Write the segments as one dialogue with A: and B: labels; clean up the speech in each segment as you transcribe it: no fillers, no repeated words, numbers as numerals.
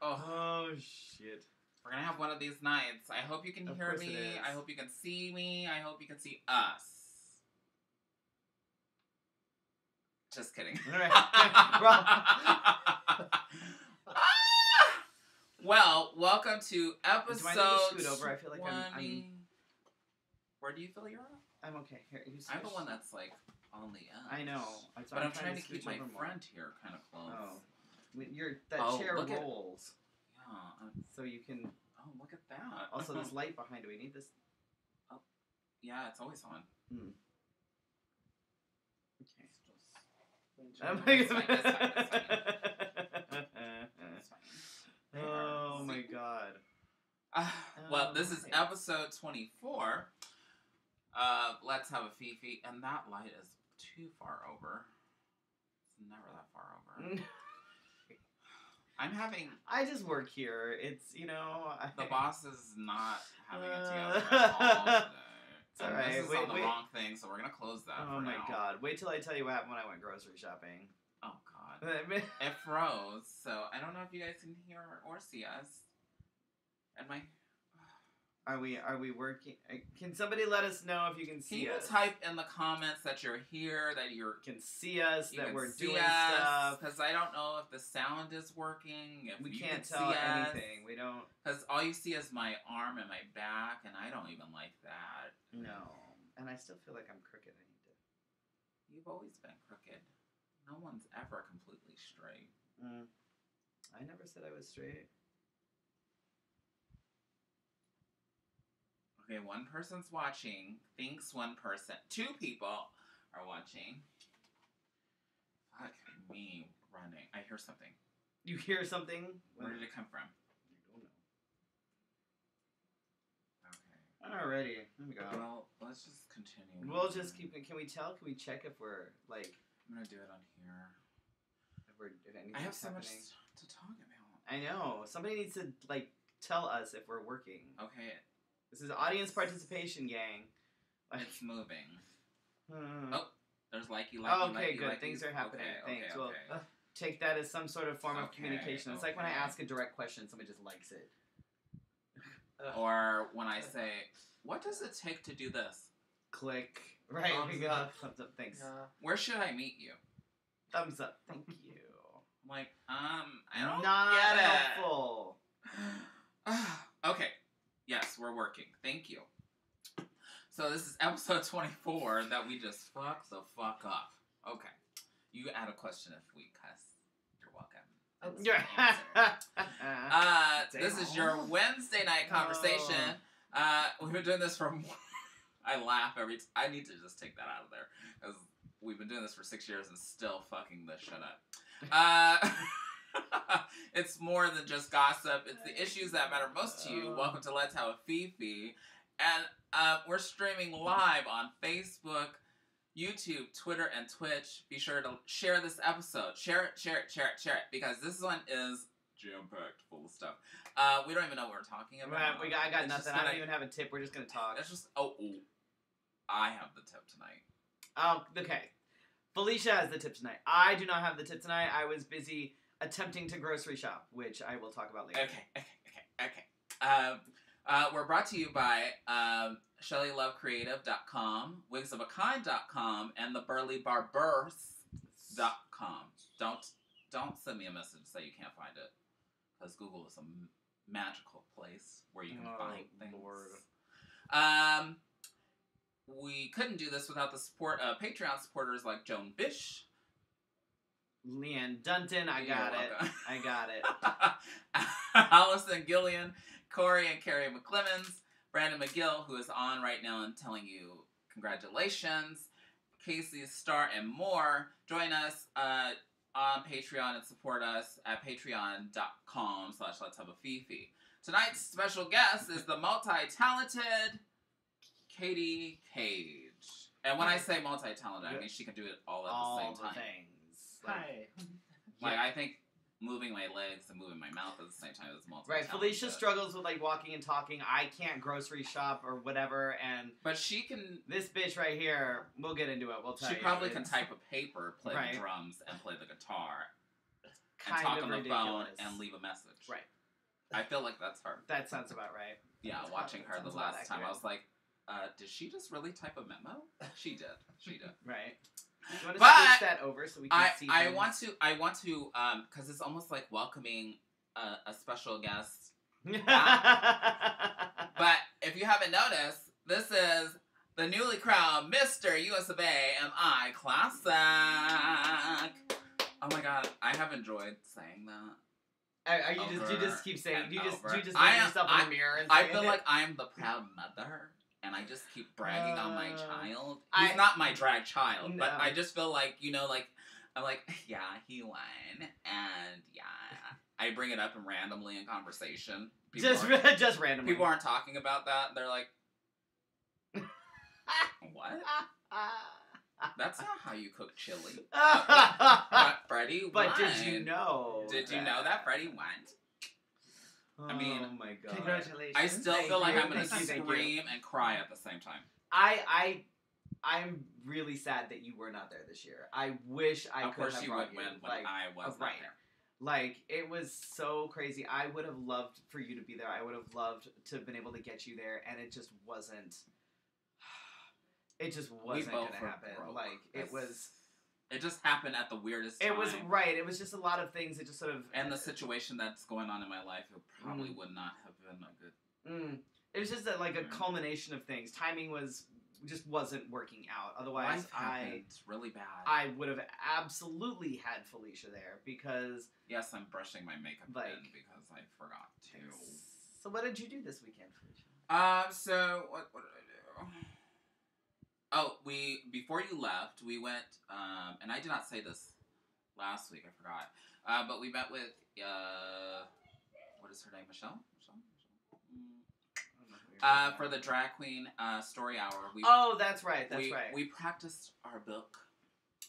A: Oh, shit.
B: We're gonna have one of these nights. I hope you can hear me. I hope you can see me. I hope you can see us. Just kidding.
A: All right.
B: Well, welcome to episode.
A: Do I need to scoot over? I feel like I'm...
B: Where do you feel you're at?
A: I'm okay. Here,
B: I'm the one that's like on the end.
A: I know.
B: But I'm trying to keep my front here kind of close.
A: Oh. That chair rolls. Yeah. So you can...
B: Oh, look at that.
A: Also, this light behind. Do we need this?
B: Oh. Yeah, it's always on.
A: Okay. Oh my god. Oh my god.
B: Well, this is episode 24 of Let's Have a Fefe, and that light is too far over. It's never that far over.
A: I just work here. It's,
B: the boss is not having it together at all today.
A: It's alright.
B: This is on the wrong thing, so we're going to close that
A: Oh my god. Wait till I tell you what happened when I went grocery shopping.
B: Oh god. It froze, so I don't know if you guys can hear or see us. And my...
A: Are we working? Can somebody let us know if you can see us?
B: Can you type in the comments that you're here, that you
A: can see us, that we're doing stuff?
B: Because I don't know if the sound is working. If
A: we can't tell anything. We don't.
B: Because all you see is my arm and my back, and I don't even like that.
A: No. And I still feel like I'm crooked.
B: You've always been crooked. No one's ever completely straight.
A: I never said I was straight.
B: Okay, one person's watching, thinks one person. 2 people are watching. Fuck me running. I hear something.
A: You hear something?
B: Where did it come from?
A: I don't know. Okay. Alrighty. There we go.
B: Well, let's just continue.
A: We'll just keep... Can we tell? Can we check if we're, like...
B: I'm going to do it on here.
A: If anything's
B: I have so
A: happening.
B: much to talk about.
A: I know. Somebody needs to, like, tell us if we're working.
B: Okay.
A: This is audience participation, gang.
B: It's moving.
A: Oh,
B: there's likey.
A: Okay, good. Things are happening. Thanks.
B: Okay.
A: Well, take that as some sort of form of communication. It's like when I ask a direct question, somebody just likes it.
B: Or when I say, what does it take to do this?
A: Click. Right, we got thumbs up. Thanks.
B: Where should I meet you?
A: Thumbs up. Thank you.
B: I'm like, I don't
A: Not
B: get
A: helpful.
B: Okay. Yes, we're working. Thank you. So this is episode 24 that we just fuck the fuck up. Okay. You add a question if we cuss. You're welcome. This is your Wednesday night conversation. We've been doing this for... I laugh every time. I need to just take that out of there. Because we've been doing this for 6 years and still fucking this shit up. It's more than just gossip. It's the issues that matter most to you. Welcome to Let's Have a Fefe. And we're streaming live on Facebook, YouTube, Twitter, and Twitch. Be sure to share this episode. Share it. Because this one is jam-packed full of stuff. We don't even know what we're talking about.
A: Right, I got nothing. I don't even have a tip. We're just going to talk.
B: It's just... I have the tip tonight.
A: Oh, okay. Felicia has the tip tonight. I do not have the tip tonight. I was busy attempting to grocery shop, which I will talk about later.
B: Okay. We're brought to you by ShellyLoveCreative.com, WigsOfAkind.com, and theBurlyBarbers.com. Don't send me a message that you can't find it, because Google is a magical place where you can find things. Lord. We couldn't do this without the support of Patreon supporters like Joan Bish,
A: Leanne Dunton, I got it.
B: Allison Gillian, Corey and Carrie McClemens, Brandon McGill, who is on right now and telling you congratulations, Casey Starr, and more. Join us on Patreon and support us at patreon.com/letshaveafefe. Tonight's special guest is the multi-talented Kaydee Cage. And when I say multi-talented, I mean she can do it all at the same time.
A: Things.
C: Hi.
B: Like, I think moving my legs and moving my mouth at the same time is multi-talented.
A: Right, Felicia struggles with, like, walking and talking. I can't grocery shop or whatever, and...
B: But she can...
A: This bitch right here, we'll get into it, we'll tell you.
B: She probably can type a paper, play
A: the
B: drums, and play the guitar.
A: kind
B: and talk
A: of
B: on the
A: ridiculous.
B: phone and leave a message.
A: Right.
B: I feel like that's her.
A: That sounds about right.
B: Yeah,
A: That's
B: watching her
A: sounds
B: the
A: a lot
B: last time, I
A: accurate.
B: was like, did she just really type a memo? She did. She did.
A: Right. You want to
B: But
A: switch that over so we can see
B: I
A: things?
B: want to, because it's almost like welcoming a special guest. But if you haven't noticed, this is the newly crowned Mr. USofA MI Classic. Oh my god, I have enjoyed saying that.
A: Are you
B: Over
A: you just keep saying
B: and
A: you just
B: over.
A: look at yourself in the mirror and
B: I
A: say
B: feel
A: it?
B: like I'm the proud mother, and I just keep bragging on my child.
A: I-
B: He's not my drag child, but
A: No.
B: I just feel like, I'm like, yeah, he won, and yeah, I bring it up randomly in conversation.
A: just randomly.
B: People aren't talking about that. They're like, what? That's not how you cook chili. But Freddie won.
A: But did you know?
B: Did you know that Freddie won? I mean,
A: oh my god!
C: Congratulations.
B: I still
A: Thank
B: feel like
A: you,
B: I'm gonna
A: thank you.
B: scream and cry at the same time.
A: I'm really sad that you were not there this year. I wish I
B: Of
A: could
B: course
A: have
B: you
A: brought
B: would win when
A: like,
B: I was not
A: right.
B: there.
A: Like, it was so crazy. I would have loved for you to be there. I would have loved to have been able to get you there, and it just wasn't. It just wasn't
B: both
A: gonna
B: were
A: happen.
B: broke.
A: Like, it was.
B: It just happened at the weirdest time.
A: It was right. It was just a lot of things. It just sort of.
B: And the situation that's going on in my life, it probably would not have been a good.
A: It was just like a culmination of things. Timing just wasn't working out. Otherwise,
B: Life happened really bad.
A: I would have absolutely had Felicia there because.
B: Yes, I'm brushing my makeup
A: Like-
B: in because I forgot to.
A: So what did you do this weekend, Felicia?
B: So what did I do? Oh, before you left, we went, and I did not say this last week, I forgot, but we met with, what is her name, Michelle? For the drag queen, story hour.
A: That's right, right.
B: We practiced our book,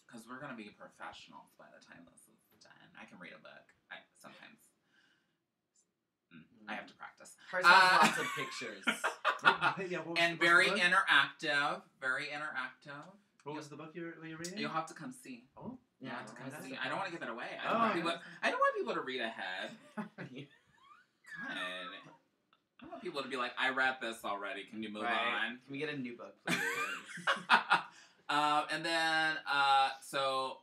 B: because we're going to be professionals by the time this is done. I can read a book, sometimes. I have to practice.
A: Hers has lots of pictures.
B: And very interactive. Very interactive.
C: What was the book you were reading?
B: You'll have to come see.
C: Oh,
B: You'll have to come
C: that's
B: see.
C: okay.
B: I don't want to give it away. I
C: Oh,
B: don't want
C: yeah.
B: people to read ahead. God. I want people to be like, I read this already. Can you move on?
A: Can we get a new book, please?
B: And then, so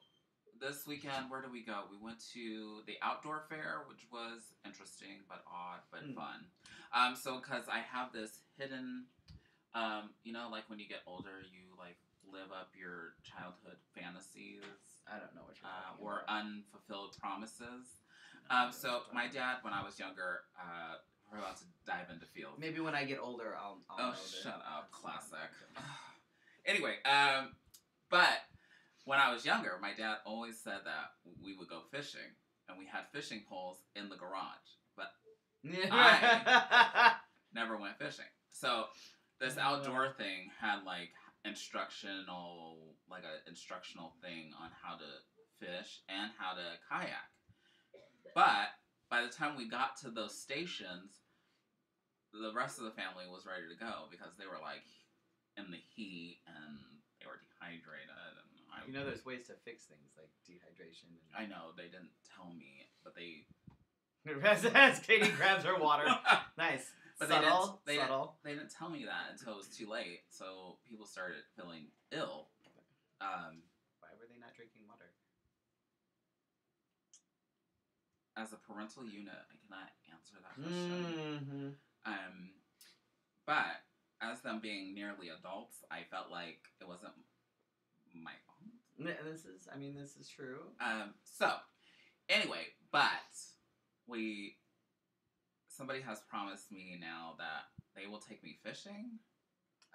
B: this weekend, where did we go? We went to the outdoor fair, which was interesting, but odd, but fun. So, because I have this hidden, like when you get older, you like live up your childhood fantasies.
A: I don't know what you're talking
B: or
A: about.
B: unfulfilled promises. So, my dad, when I was younger, we're about to dive into field.
A: Maybe when I get older, I'll know
B: Shut up, classic. Anyway, but when I was younger, my dad always said that we would go fishing, and we had fishing poles in the garage, but I never went fishing. So this outdoor thing had like an instructional thing on how to fish and how to kayak. But by the time we got to those stations, the rest of the family was ready to go because they were like in the heat and they were dehydrated. And
A: there's ways to fix things like dehydration.
B: I know, they didn't tell me, but they...
A: As Katie grabs her water. Nice.
B: But
A: subtle.
B: They didn't tell me that until it was too late, so people started feeling ill.
A: Why were they not drinking water?
B: As a parental unit, I cannot answer that question.
A: Mm-hmm.
B: But as them being nearly adults, I felt like it wasn't my fault.
A: This is true.
B: So, anyway, but somebody has promised me now that they will take me fishing.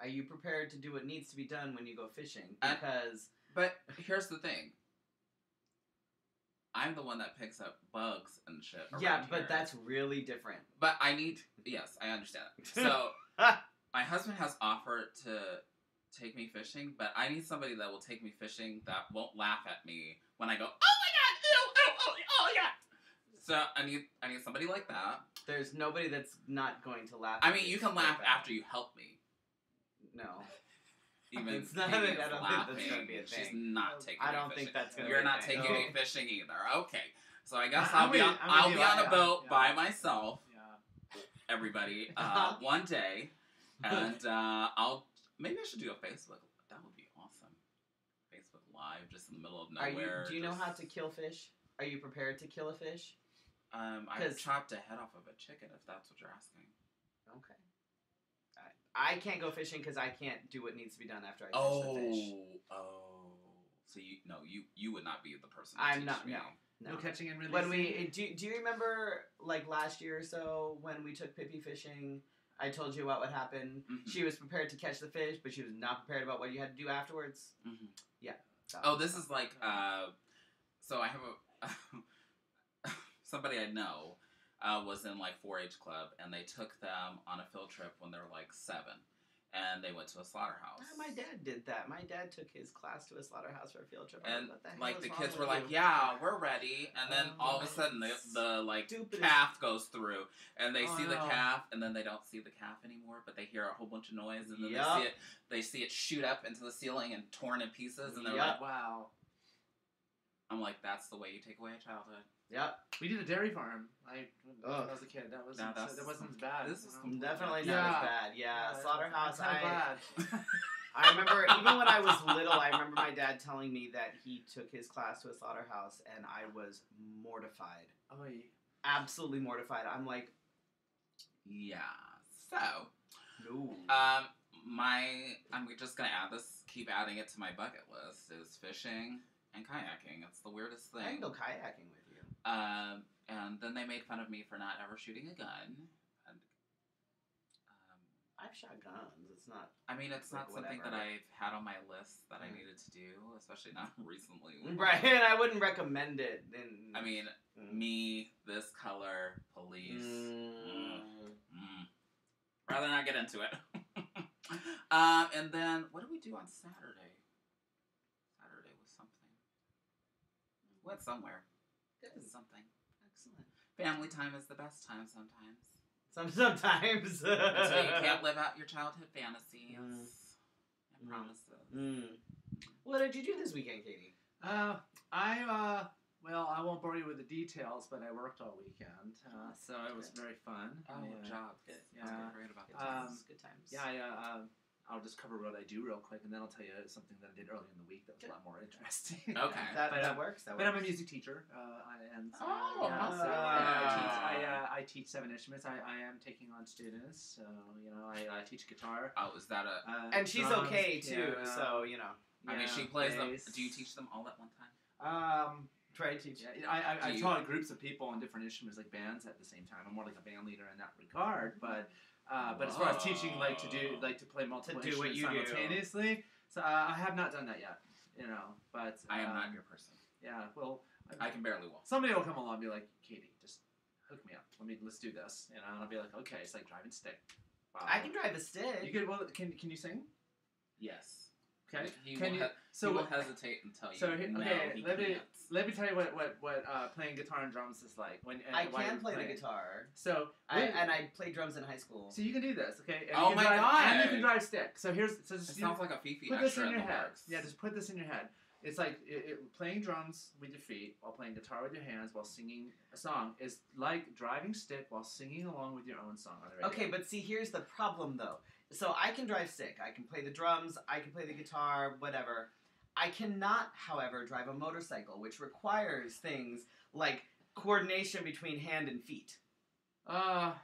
A: Are you prepared to do what needs to be done when you go fishing? Because...
B: But here's the thing. I'm the one that picks up bugs and shit around
A: but
B: here.
A: that's really different.
B: But yes, I understand. So, my husband has offered to take me fishing, but I need somebody that will take me fishing that won't laugh at me when I go, oh my god, ew, oh yeah. So, I need somebody like that.
A: There's nobody that's not going to laugh
B: I
A: at
B: mean,
A: me
B: you can laugh after you help me.
A: No.
B: Even
A: It's not,
B: Katie's
A: I don't think that's
B: laughing.
A: going to be a thing.
B: She's not taking
A: I
B: me
A: don't
B: fishing.
A: think that's going to be
B: You're
A: a
B: not
A: thing.
B: taking me fishing either. Okay. So I guess
C: I'm
B: I'll be
C: with-
B: on,
C: I'm with
B: I'll
C: you.
B: be on a
C: Yeah,
B: boat
C: yeah.
B: by myself,
C: Yeah.
B: everybody, one day, and maybe I should do a Facebook. That would be awesome. Facebook Live, just in the middle of nowhere.
A: Do you know how to kill fish? Are you prepared to kill a fish?
B: I chopped a head off of a chicken, if that's what you're asking.
A: Okay. I can't go fishing because I can't do what needs to be done after I catch the fish.
B: So you would not be the person.
A: I'm
B: teach
A: not.
B: me.
A: No.
C: No catching and releasing.
A: When we do you remember like last year or so when we took Pippi fishing? I told you what would happen.
B: Mhm.
A: She was prepared to catch the fish, but she was not prepared about what you had to do afterwards.
B: Mm-hmm.
A: Yeah.
B: Oh, this is like so I have a somebody I know was in like 4-H club, and they took them on a field trip when they were like 7, and they went to a slaughterhouse.
A: My dad did that. My dad took his class to a slaughterhouse for a field trip.
B: And
A: What the hell
B: like
A: is
B: the
A: wrong
B: kids
A: with
B: were like,
A: you?
B: "Yeah, we're ready," and then all of a sudden the like
A: Stupidest-
B: calf goes through, and they
C: Oh,
B: see the
C: no.
B: calf, and then they don't see the calf anymore, but they hear a whole bunch of noise, and then
A: Yup.
B: they see it shoot up into the ceiling and torn in pieces, and they're
A: Yup.
B: like,
C: Wow.
B: "I'm like, that's the way you take away a childhood."
A: Yep.
C: We did a dairy farm. When I
A: Ugh.
C: was a kid. That wasn't
B: Now that's-
C: that wasn't as bad.
B: this is
C: you know?
B: completely
A: Definitely
B: Yeah.
A: not as bad. Yeah, slaughterhouse.
C: I'm glad.
A: I remember even when I was little, I remember my dad telling me that he took his class to a slaughterhouse, and I was mortified.
C: Oh, yeah.
A: Absolutely mortified. I'm like,
B: Yeah. So,
A: no.
B: I'm just gonna add this. Keep adding it to my bucket list. Is fishing and kayaking. It's the weirdest thing.
A: I can go kayaking with you.
B: And then they made fun of me for not ever shooting a gun. And,
A: I've shot guns. It's not.
B: I mean, it's
A: Like,
B: not something that
A: whatever.
B: I've had on my list that I needed to do, especially not recently.
A: Right, and I wouldn't recommend it.
B: I mean, me, this color, police. Rather not get into it. And then, what did we do on Saturday? Saturday was something. Went somewhere.
A: Good.
B: Something.
A: Excellent.
B: Family time is the best time sometimes.
A: Sometimes.
B: Until you can't live out your childhood fantasies and promises.
A: What did you do this weekend, Katie?
C: Well, I won't bore you with the details, but I worked all weekend, so it was very fun.
B: Oh, jobs.
A: Good.
C: Yeah.
B: Great about
A: Good
B: that.
A: times. Good times.
C: Yeah, I'll just cover what I do real quick, and then I'll tell you something that I did early in the week that was a lot more interesting.
B: Okay.
A: That works. That
C: But
A: works.
C: I'm a music teacher,
B: Oh,
C: I teach 7 instruments. I am taking on students, so I teach guitar.
B: Oh, is that a...
A: And she's
C: drums,
A: okay too,
C: piano,
A: so you know.
B: I mean, she plays them... Do you teach them all at one time?
A: Try to teach.
C: Yeah, I taught groups of people on different instruments, like bands, at the same time. I'm more like a band leader in that regard, but as far as teaching, to play multiple
A: To do what
C: instruments
A: you do.
C: simultaneously, so I have not done that yet. But
B: I am not your person.
C: Yeah, well,
B: I can barely walk.
C: somebody will come along and be like, Katie, just hook me up. Let's do this. And I'll be like, okay, it's like driving stick. Wow.
A: I can drive a stick.
C: You could. Well, can you sing?
B: Yes.
C: Okay.
B: He
C: Can
B: will
C: you?
B: he will hesitate and tell you.
C: So
B: no, he
C: let me
B: can't.
C: let me tell you what playing guitar and drums is like. When
A: I
C: while
A: can
C: you're
A: play the
C: playing.
A: guitar.
C: So
A: I played drums in high school.
C: so you can do this, okay? And
B: Oh
C: you can
B: my
C: drive,
B: God.
C: And you can drive stick. So just
B: It sounds like a Fefe
C: put this
B: extra
C: in
B: in
C: your
B: the
C: head.
B: works.
C: Yeah, just put this in your head. It's like playing drums with your feet while playing guitar with your hands while singing a song is like driving stick while singing along with your own song on the radio.
A: Okay, but see, here's the problem though. So I can drive stick. I can play the drums. I can play the guitar. Whatever. I cannot, however, drive a motorcycle, which requires things like coordination between hand and feet.
C: I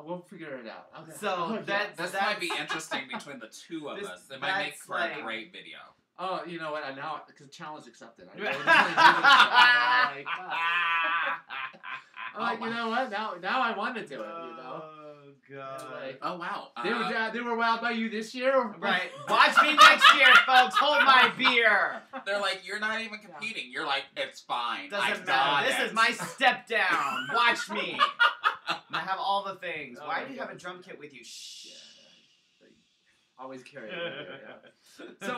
C: will figure it out. Okay.
A: So
C: Okay.
B: This might be interesting between the two of
A: This-
B: us. It might make
A: that's
B: for
A: like-
B: a great video.
C: Oh, you know what? I now because challenge accepted. I
A: Right.
C: really I'm like,
B: Oh,
C: you know what? Now I want to do it.
A: Oh god.
C: Like,
B: Oh wow.
C: they were wowed by you this year.
A: Right. Watch me next year, folks. Hold my beer.
B: They're like, you're not even competing. You're like, it's fine.
A: Doesn't
B: I got
A: matter. This
B: it.
A: is my step down. Watch me. And I have all the things.
C: Oh
A: Why
C: my
A: do you have a
C: God.
A: drum kit with you? Shh.
C: Always carry it. With you, yeah. So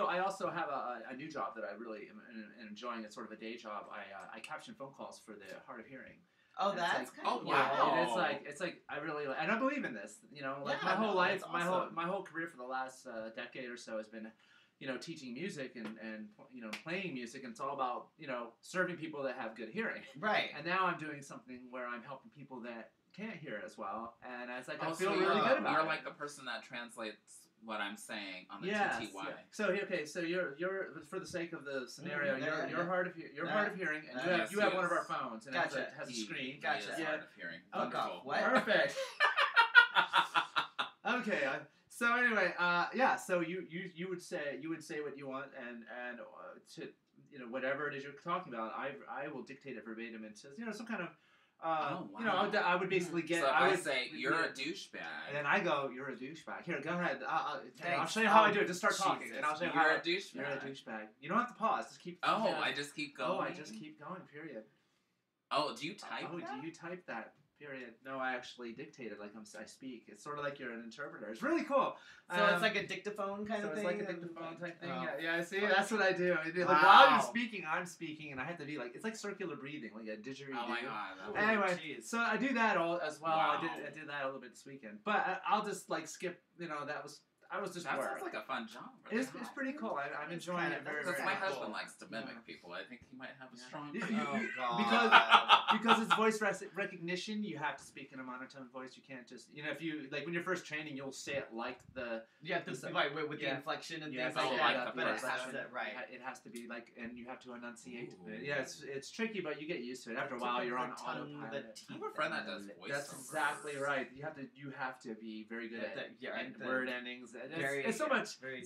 C: I also have a new job that I really am enjoying. It's sort of a day job. I caption phone calls for the hard of hearing.
A: Oh,
C: And
A: that's
C: it's like,
A: kind of
B: wow.
A: cool.
C: and it's like I really and I believe in this. Like
A: Yeah,
C: my whole
A: no,
C: life,
A: that's
C: my
A: awesome.
C: whole career for the last decade or so has been, teaching music and playing music, and it's all about serving people that have good hearing.
A: Right.
C: And now I'm doing something where I'm helping people that can't hear as well, and it's like I
B: Oh,
C: feel
B: so
C: really good about
B: You're
C: it.
B: like the person that translates what I'm saying on the
C: Yes.
B: TTY.
C: So you're for the sake of the scenario, you're hard of hearing, and you have one of our phones, and it has a screen.
A: Gotcha.
B: He is hard of hearing.
A: Oh,
B: Wonderful.
A: God. What?
C: Perfect. Okay. So anyway, So you would say what you want, and to whatever it is you're talking about, I will dictate it verbatim into some kind of.
B: Oh, wow.
C: I would basically get.
B: So if
C: I
B: I
C: would
B: say you're a douchebag,
C: and then I go, "You're a douchebag." Here, go ahead. I'll
A: Thanks.
C: show you how I do it. Just start talking,
A: Jesus.
C: and I'll show you
B: you're
C: how.
B: a douchebag.
C: You're a douchebag. You don't have to pause. Just keep.
B: Oh, I just keep going.
C: Oh, I just keep going. Period.
B: Oh, do you type?
C: Oh,
B: that?
C: do you type that? Period. No, I actually dictate it like I speak. It's sort of like you're an interpreter. It's really cool.
A: So it's like a dictaphone kind of thing?
C: So it's like a dictaphone type thing.
A: Oh.
C: Yeah, see, that's what I do. Like,
A: Wow.
C: while you're speaking, I'm speaking, and I have to be like, it's like circular breathing, like a didgeridoo.
B: Oh my god.
C: Anyway,
A: Jeez.
C: so I do that all as well.
B: Wow.
C: I did that a little bit this weekend, but I'll just like skip. I was just
B: That
C: work.
B: sounds like a fun genre.
C: It's pretty cool. I'm
A: It's
C: enjoying
A: kinda-
C: it very,
B: Because
C: very
B: my
C: much.
B: husband likes to mimic people. I think he might have a strong.
A: Oh, God.
C: Because it's voice recognition, you have to speak in a monotone voice. You can't just if you when you're first training, you'll say it like the.
A: You have to with the inflection and
C: Yeah,
A: things like
B: oh,
A: that,
B: like
A: but it has
C: inflection.
A: to, right.
C: It has to be like, and you have to enunciate.
B: Ooh.
C: Yeah, it's tricky, but you get used to it. After a while, you're on autopilot.
B: I have a friend that does voiceovers.
C: That's exactly right. You have to be very good at word endings. It's so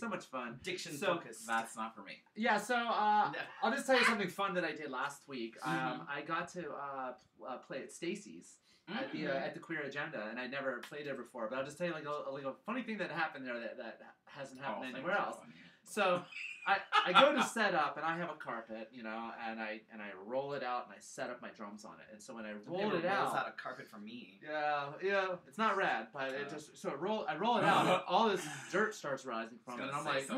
C: much fun.
A: Diction
C: So-
A: focus.
B: That's not for me.
C: Yeah, so I'll just tell you something fun that I did last week. I got to play at Stacy's at the Queer Agenda, and I'd never played there before. But I'll just tell you like a funny thing that happened there that hasn't happened anywhere else. So I go to set up, and I have a carpet, and I roll it out, and I set up my drums on it. And so when I roll it
A: rolls
C: out
A: a carpet for me.
C: yeah, it's not rad, but it just I roll it out, and all this dirt starts rising from it, and I'm like,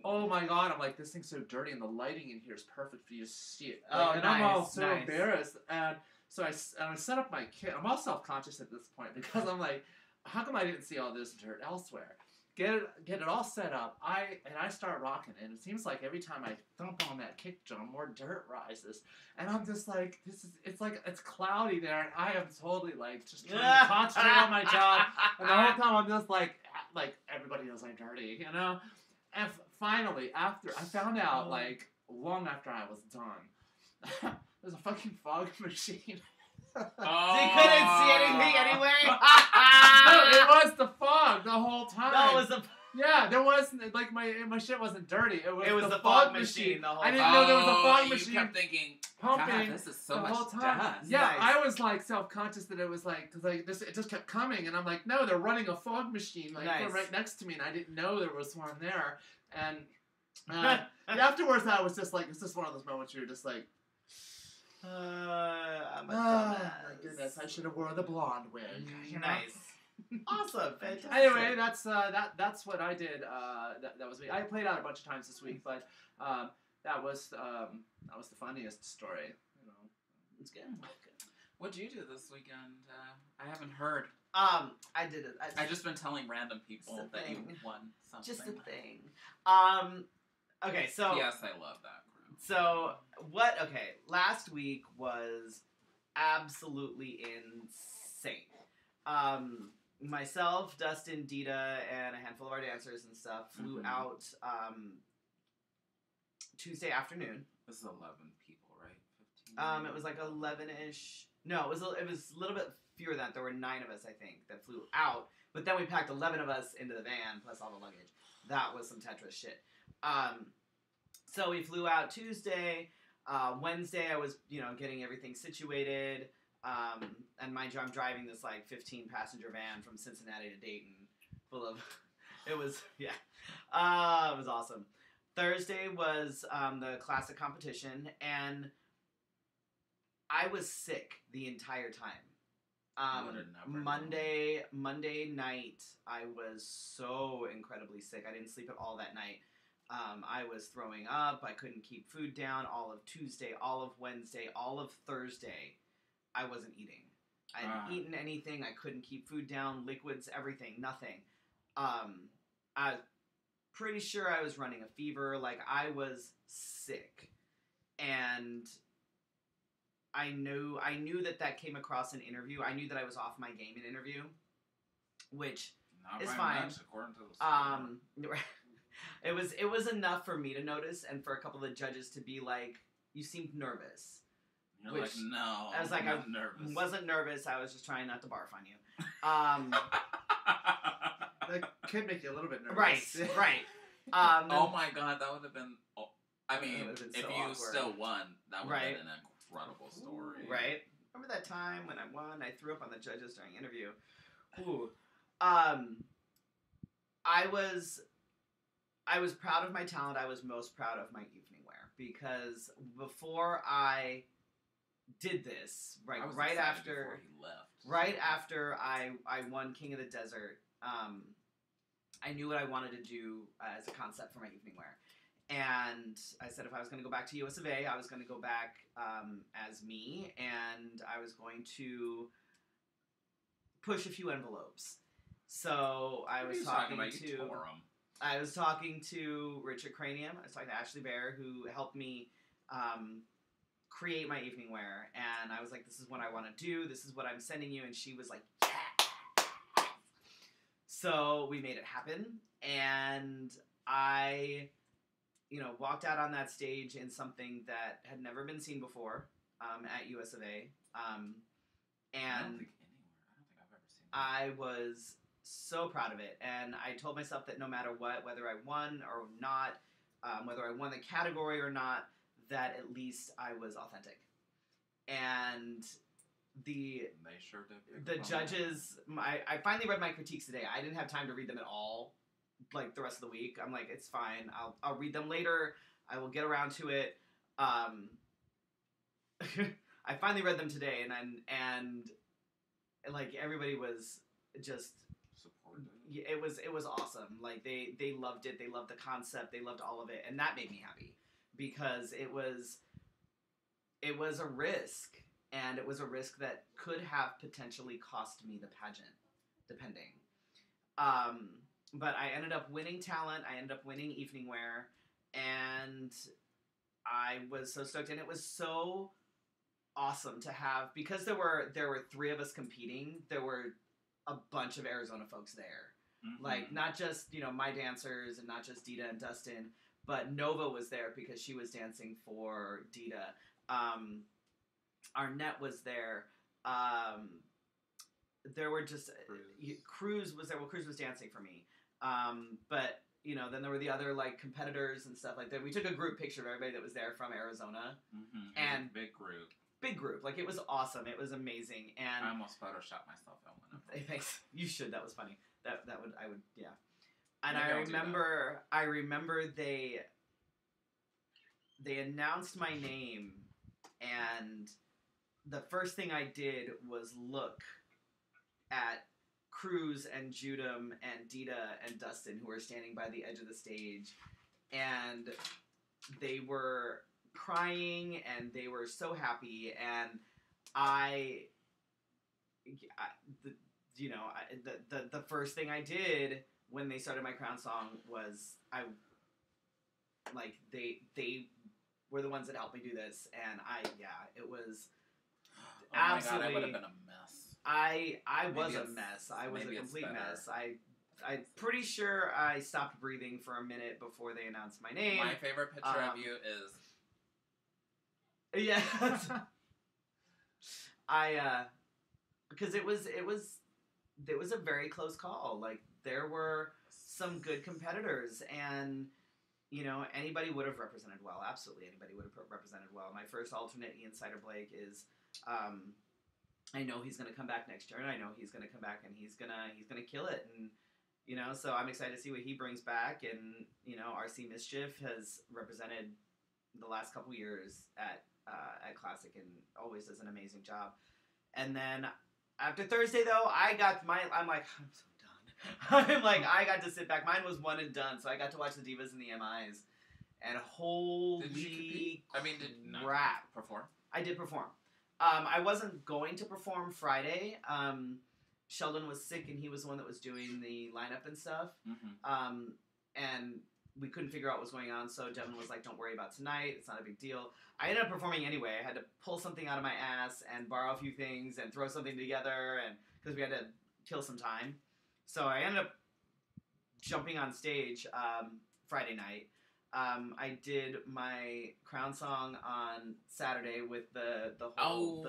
C: oh my god, I'm like, this thing's so dirty, and the lighting in here is perfect for you to see it. And I'm all so embarrassed, and so I set up my kit. I'm all self-conscious at this point because I'm like, how come I didn't see all this dirt elsewhere? Get it all set up. I start rocking it, and it seems like every time I thump on that kick drum, more dirt rises, and I'm just like, it's cloudy there, and I am totally like just trying to concentrate on my job, and the whole time I'm just like everybody knows I'm dirty, And finally, after I found out, like long after I was done, there's a fucking fog machine.
A: So you couldn't see anything anyway?
C: No, it was the fog the whole time.
A: No, it was the...
C: Yeah, there wasn't, like, my shit wasn't dirty. It was
A: the
C: fog
A: machine the whole
C: I
A: time.
C: didn't know there was a fog machine
B: You kept thinking,
C: pumping
B: God, this is so
C: the
B: much
C: whole time.
B: dust.
C: Yeah,
A: Nice.
C: I was, like, self-conscious that it was, like, because it just kept coming, and I'm like, no, they're running a fog machine, like,
A: Nice.
C: right next to me, and I didn't know there was one there. And afterwards, I was just like, it's just one of those moments where you're just like,
A: I'm a
C: oh,
A: dumbass.
C: my goodness, I should have worn the blonde wig.
A: Nice. Awesome. Fantastic.
C: Anyway, that's what I did. That was me. I played out a bunch of times this week, but that was the funniest story.
A: It's good.
B: What'd you do this weekend? I haven't heard.
A: I did it.
B: I've just been telling random people
A: Just a
B: that you
A: thing.
B: won something.
A: Just a thing. Okay, so...
B: Yes, I love that group.
A: So, last week was absolutely insane. Myself, Dustin, Dita, and a handful of our dancers and stuff flew out Tuesday afternoon.
B: This is 11 people, right? 15?
A: It was like 11-ish. No, it was a little bit fewer than that. There were 9 of us, I think, that flew out. But then we packed 11 of us into the van, plus all the luggage. That was some Tetris shit. So we flew out Tuesday. Wednesday, I was, getting everything situated. And mind you, I'm driving this, 15-passenger van from Cincinnati to Dayton. Full of... It was awesome. Thursday was the classic competition, and I was sick the entire time. Monday night, I was so incredibly sick. I didn't sleep at all that night. I was throwing up. I couldn't keep food down. All of Tuesday, all of Wednesday, all of Thursday, I wasn't eating. I hadn't eaten anything. I couldn't keep food down. Liquids, everything, nothing. pretty sure I was running a fever. Like, I was sick. And I knew that came across in interview. I knew that I was off my game in interview, which
B: Not
A: is
B: by
A: fine.
B: much, according to the story.
A: It was enough for me to notice, and for a couple of the judges to be like, "You seemed nervous."
B: You're
A: Which,
B: like, no,
A: I was like,
B: I'm nervous.
A: Wasn't nervous. I was just trying not to barf on you.
C: That could make you a little bit nervous.
A: Right.
B: Oh my god, that would have been. I mean,
A: would've been
B: if
A: so
B: you
A: awkward.
B: still won, that would
A: Right.
B: have been an incredible story.
A: Right. Remember that time when I won? I threw up on the judges during interview. Ooh. I was proud of my talent. I was most proud of my evening wear because before I did this,
B: I was
A: right
B: excited
A: after
B: before he left.
A: right after I won King of the Desert, I knew what I wanted to do as a concept for my evening wear. And I said if I was going to go back to USofA, I was going to go back as me, and I was going to push a few envelopes. So I was talking to Richard Cranium. I was talking to Ashley Bear, who helped me create my evening wear. And I was like, this is what I want to do. This is what I'm sending you. And she was like, yeah. So we made it happen. And I, walked out on that stage in something that had never been seen before at USofA. And
B: I don't think I've ever seen that.
A: I was so proud of it, and I told myself that no matter what, whether I won or not, whether I won the category or not, that at least I was authentic. And
B: They sure did.
A: the judges, I finally read my critiques today. I didn't have time to read them at all, like the rest of the week. I'm like, it's fine. I'll read them later. I will get around to it. I finally read them today, and like everybody was just
B: supported.
A: it was awesome. Like they loved it. They loved the concept. They loved all of it, and that made me happy because it was a risk, and it was a risk that could have potentially cost me the pageant, depending. But I ended up winning talent. I ended up winning evening wear, and I was so stoked, and it was so awesome to have, because there were 3 of us competing. There were a bunch of Arizona folks there.
B: Mm-hmm.
A: Like, not just, my dancers and not just Dita and Dustin, but Nova was there because she was dancing for Dita. Arnett was there. There were just... Cruz was there. Well, Cruz was dancing for me. But, then there were the other, like, competitors and stuff like that. We took a group picture of everybody that was there from Arizona.
B: Mm-hmm.
A: And
B: big group.
A: Big group. Like, it was awesome. It was amazing. And
B: I almost photoshopped myself at one of them.
A: thanks. You should. That was funny. I would, yeah. And
B: Maybe
A: I remember they announced my name, and the first thing I did was look at Cruz and Judum and Dita and Dustin, who were standing by the edge of the stage, and they were crying, and they were so happy, and the first thing I did when they started my crown song was they were the ones that helped me do this, and it was absolutely.
B: Oh my god, I would have been a mess.
A: I was
B: Maybe
A: a mess. I was a
B: maybe
A: complete
B: it's better.
A: mess. I'm pretty sure I stopped breathing for a minute before they announced my name.
B: My favorite picture of you is...
A: Yeah. Because it was a very close call. Like, there were some good competitors, and anybody would have represented well. Absolutely, anybody would have represented well. My first alternate, Ian Sider Blake, is I know he's gonna come back next year, and I know he's gonna come back and he's gonna kill it, and so I'm excited to see what he brings back. And RC Mischief has represented the last couple years at Classic and always does an amazing job. And then after Thursday, though, I'm like, I'm so done. I'm like, I got to sit back. Mine was one and done, so I got to watch the Divas and the MIs. And holy
B: Did you
A: crap.
B: perform?
A: I did perform. I wasn't going to perform Friday. Sheldon was sick, and he was the one that was doing the lineup and stuff.
B: Mm-hmm.
A: and we couldn't figure out what was going on. So Devin was like, "Don't worry about tonight. It's not a big deal." I ended up performing anyway. I had to pull something out of my ass and borrow a few things and throw something together, and because we had to kill some time. So I ended up jumping on stage Friday night. I did my crown song on Saturday with the whole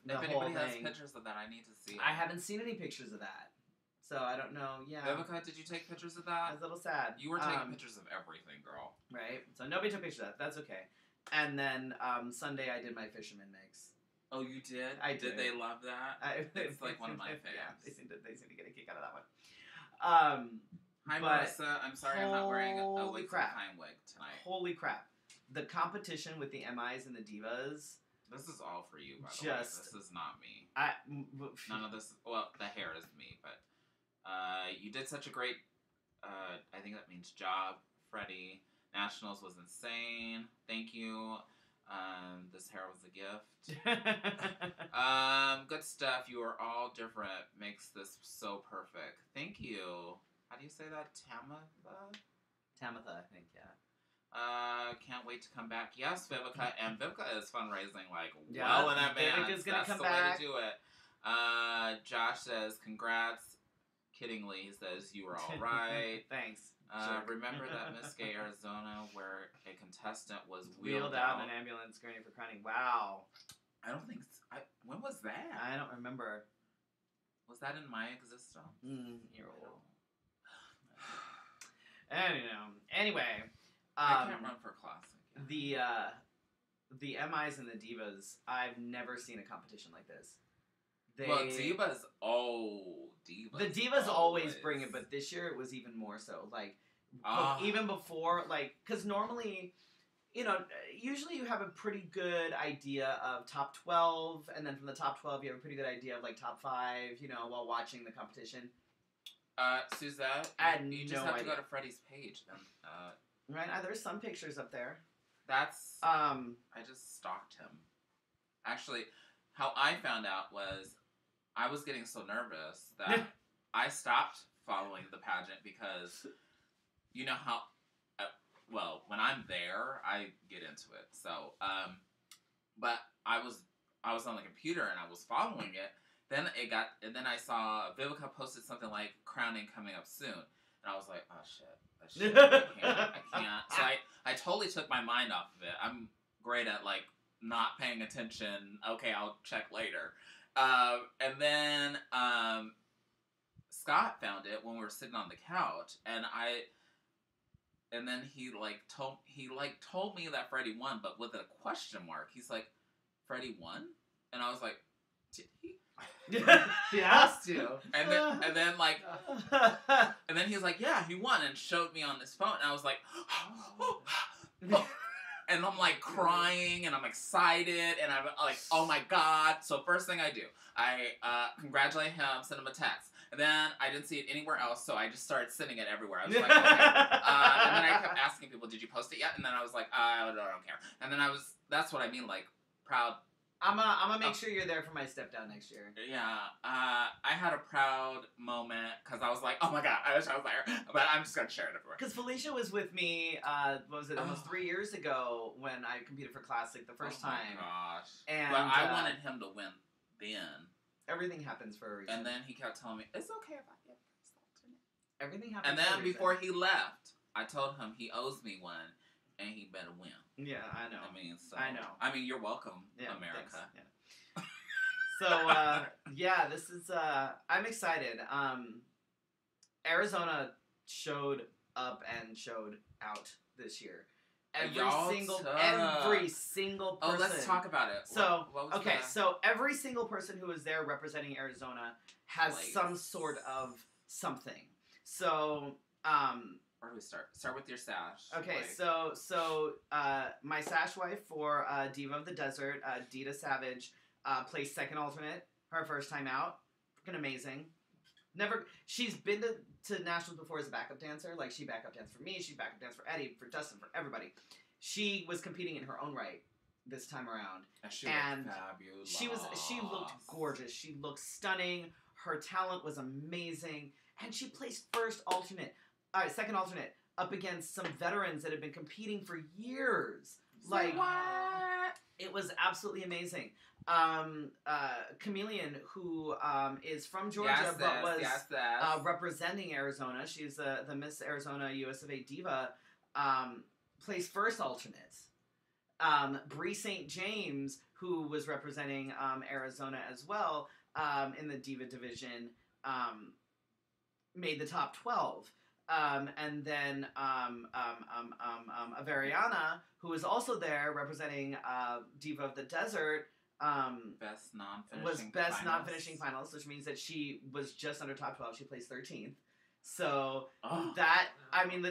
B: If anybody has pictures of that, I need to see it.
A: I haven't seen any pictures of that, so I don't know. Yeah,
B: Vivica, did you take pictures of that?
A: I was a little sad.
B: You were taking pictures of everything, girl.
A: Right. So nobody took pictures of that. That's okay. And then Sunday I did my fisherman mix.
B: Oh, you did?
A: I did.
B: Did they love that? It's like one of my faves.
A: Yeah, they seem to get a kick out of that one.
B: Hi, Marissa. I'm sorry I'm not wearing a wig
A: crap.
B: time wig tonight.
A: Holy crap. The competition with the MIs and the divas.
B: This is all for you, by the way. This is not me. None of this. Well, the hair is me, but you did such a great. I think that means job, Freddie. Nationals was insane. Thank you. This hair was a gift. Good stuff. You are all different. Makes this so perfect. Thank you. How do you say that?
A: Tamitha, I think, yeah.
B: Can't wait to come back. Yes, Vivica. And Vivica is fundraising like
A: yeah,
B: well in advance.
A: Vivica's gonna
B: That's
A: come
B: the
A: back.
B: way to do it. Josh says, congrats. Kiddingly, he says, you were all right.
A: Thanks.
B: Remember that Miss Gay Arizona where a contestant was
A: wheeled out in an ambulance gurney for crowning. Wow.
B: I don't think when was that?
A: I don't remember.
B: Was that in my existence?
A: You're old. Anyway,
B: I can't run for classic.
A: The MIs and the divas. I've never seen a competition like this.
B: Divas.
A: The divas always bring it, but this year it was even more so. Like, even before, like, because normally, usually you have a pretty good idea of top 12, and then from the top 12 you have a pretty good idea of like top 5. While watching the competition.
B: Suzette, you just have to go to Freddie's page then.
A: Right, there's some pictures up there.
B: That's I just stalked him. Actually, how I found out was I was getting so nervous that I stopped following the pageant because you know how when I'm there I get into it. So but I was on the computer and I was following it. Then I saw Vivica posted something like crowning coming up soon. And I was like, oh shit. I can't. So I totally took my mind off of it. I'm great at like not paying attention. Okay, I'll check later. And then Scott found it when we were sitting on the couch, and then he told me that Freddie won, but with a question mark. He's like, Freddie won? And I was like, did he?
C: He asked you.
B: And then he was like, yeah, he won, and showed me on his phone, and I was like, and I'm like crying, and I'm excited, and I'm like, oh my god. So first thing I do, I congratulate him, send him a text. And then I didn't see it anywhere else, so I just started sending it everywhere. I was like, okay. And then I kept asking people, did you post it yet? And then I was like, I don't care. And then that's what I mean, like, proud.
A: I'm gonna make sure you're there for my step down next year.
B: Yeah, I had a proud moment because I was like, oh my god, I wish I was there, but I'm just gonna share it everywhere.
A: Because Felicia was with me, almost 3 years ago when I competed for Classic the first time.
B: Oh my gosh.
A: And,
B: but I wanted him to win then.
A: Everything happens for a reason.
B: And then he kept telling me, it's okay if I get first alternate.
A: Everything happens
B: and
A: for a
B: then
A: reason.
B: Before he left, I told him he owes me one, and he better win.
A: Yeah, I know.
B: I know. I mean, you're welcome, America.
A: Thanks. Yeah. So, this is, I'm excited. Arizona showed up and showed out this year. Every single person.
B: Oh, let's talk about it.
A: So, so every single person who was there representing Arizona has some sort of something. So,
B: where do we start? Start with your sash.
A: Okay, so my sash wife for Diva of the Desert, Dita Savage, placed second alternate, her first time out. Freaking amazing. She's been to nationals before as a backup dancer. Like, she backup danced for me, she backup danced for Eddie, for Dustin, for everybody. She was competing in her own right this time around.
B: And she looked fabulous.
A: She looked gorgeous. She looked stunning. Her talent was amazing. And she placed first alternate. second alternate, up against some veterans that had been competing for years.
B: What?
A: It was absolutely amazing. Chameleon, who is from Georgia but was representing Arizona. She's the Miss Arizona USofA Diva. Placed first alternate. Bree St. James, who was representing Arizona as well in the Diva division, made the top 12. And then Averiana, who was also there representing Diva of the Desert, was best non-finishing finalist, which means that she was just under top 12. She placed 13th. So and then in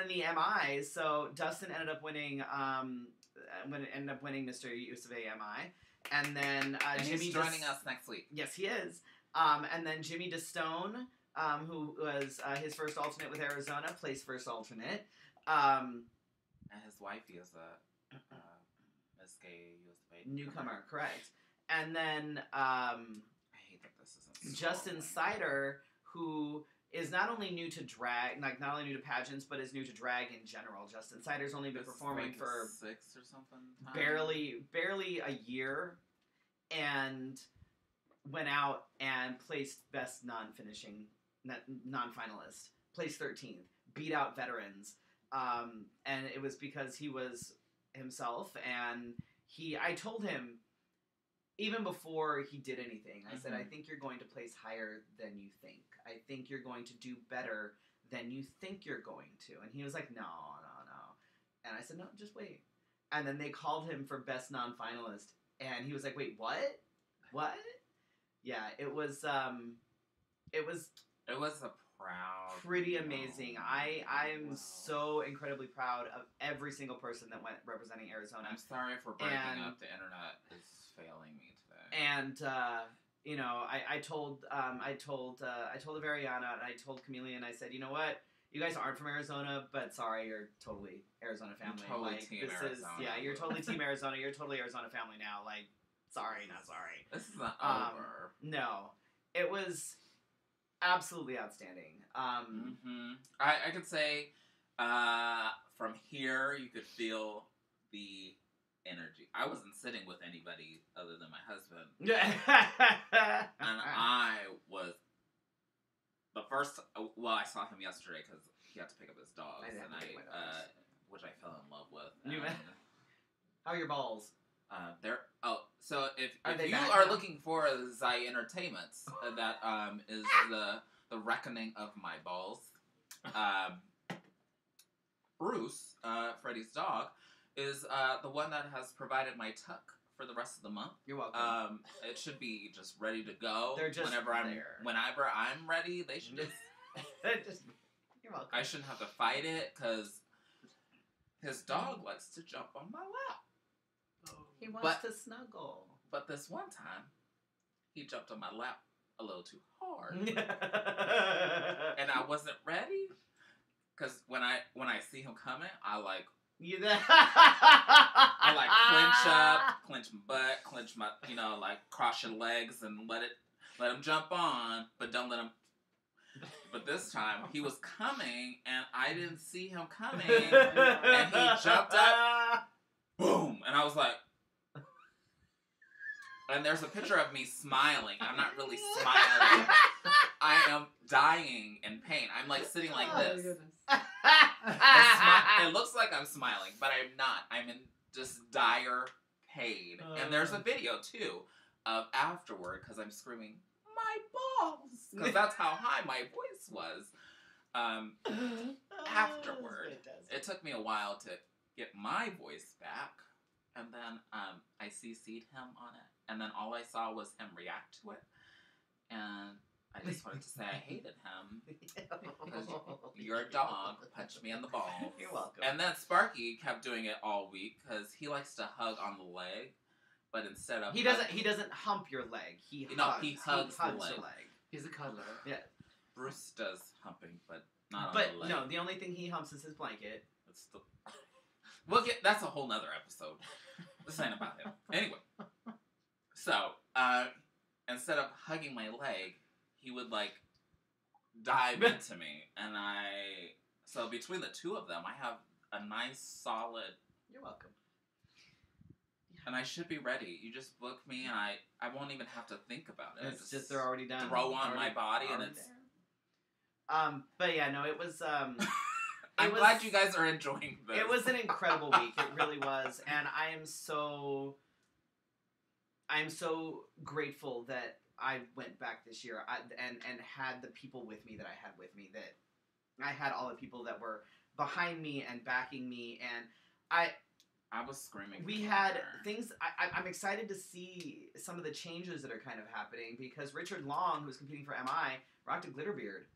A: the MIs, so Dustin ended up winning Mr. USofA MI, and then
B: Jimmy's joining us next week.
A: Yes, he is. And then Jimmy DeStone, who was his first alternate with Arizona, placed first alternate.
B: And his wifey is a Miss Gay USofA
A: newcomer, correct. And then
B: I hate that this isn't
A: Justin Sider, who is not only new to drag, not only new to pageants, but is new to drag in general. Justin Sider's only been performing for
B: 6 or something.
A: Barely a year, and went out and placed best non-finalist, placed 13th, beat out veterans, and it was because he was himself, and I told him, even before he did anything, I said, I think you're going to place higher than you think. I think you're going to do better than you think you're going to. And he was like, no. And I said, no, just wait. And then they called him for best non-finalist, and he was like, wait, what? What? Yeah, it was a pretty amazing. I'm so incredibly proud of every single person that went representing Arizona.
B: I'm sorry for breaking up. The internet is failing me today.
A: And I told Averiana and I told Chameleon. I said, you know what? You guys aren't from Arizona, but sorry, you're totally Arizona family.
B: You're totally team Arizona.
A: You're totally team Arizona. You're totally Arizona family now. Like, sorry, not sorry.
B: This is not over.
A: No, it was absolutely outstanding.
B: I could say from here you could feel the energy. I wasn't sitting with anybody other than my husband. And I was the first. Well, I saw him yesterday because he had to pick up his dogs, which I fell in love with.
A: How are your balls?
B: So if you are looking for Zai Entertainments, that is the reckoning of my balls. Bruce, Freddie's dog, is the one that has provided my tuck for the rest of the month.
A: You're welcome.
B: It should be just ready to go.
A: They're just
B: whenever I'm ready. They should just.
A: You're welcome.
B: I shouldn't have to fight it because his dog likes to jump on my lap.
A: He wants to snuggle.
B: But this one time, he jumped on my lap a little too hard, and I wasn't ready. Because when I see him coming, I clench up, clench my butt, clench my, cross your legs and let him jump on, but don't let him. But this time, he was coming, and I didn't see him coming, and he jumped up, boom, and I was like, and there's a picture of me smiling. I'm not really smiling. I am dying in pain. I'm sitting like this. It looks like I'm smiling, but I'm not. I'm in just dire pain. And there's a video, too, of afterward, because I'm screaming, my balls! Because that's how high my voice was. Afterward. It took me a while to get my voice back. And then I CC'd him on it. And then all I saw was him react to it. And I just wanted to say I hated him. Because your dog punched me in the balls.
A: You're welcome.
B: And then Sparky kept doing it all week because he likes to hug on the leg. But instead of...
A: He doesn't hump your leg. He hugs the leg.
C: He's a cuddler.
A: Yeah.
B: Bruce does humping, but not on the leg. No,
A: the only thing he humps is his blanket.
B: It's the... that's a whole nother episode. This ain't about him. Anyway. So, instead of hugging my leg, he would dive into me, and so between the two of them, I have a nice solid.
A: You're welcome.
B: And I should be ready. You just book me, and I won't even have to think about it.
A: It's just they're already done.
B: Throw on my body, and it's.
A: There. But yeah, no, it was.
B: I'm glad you guys are enjoying this.
A: It was an incredible week. It really was, and I am so grateful that I went back this year and had the people with me that I had with me. That I had all the people that were behind me and backing me, and I
B: was screaming.
A: We had things. I'm excited to see some of the changes that are kind of happening because Richard Long, who was competing for MI, rocked a glitter beard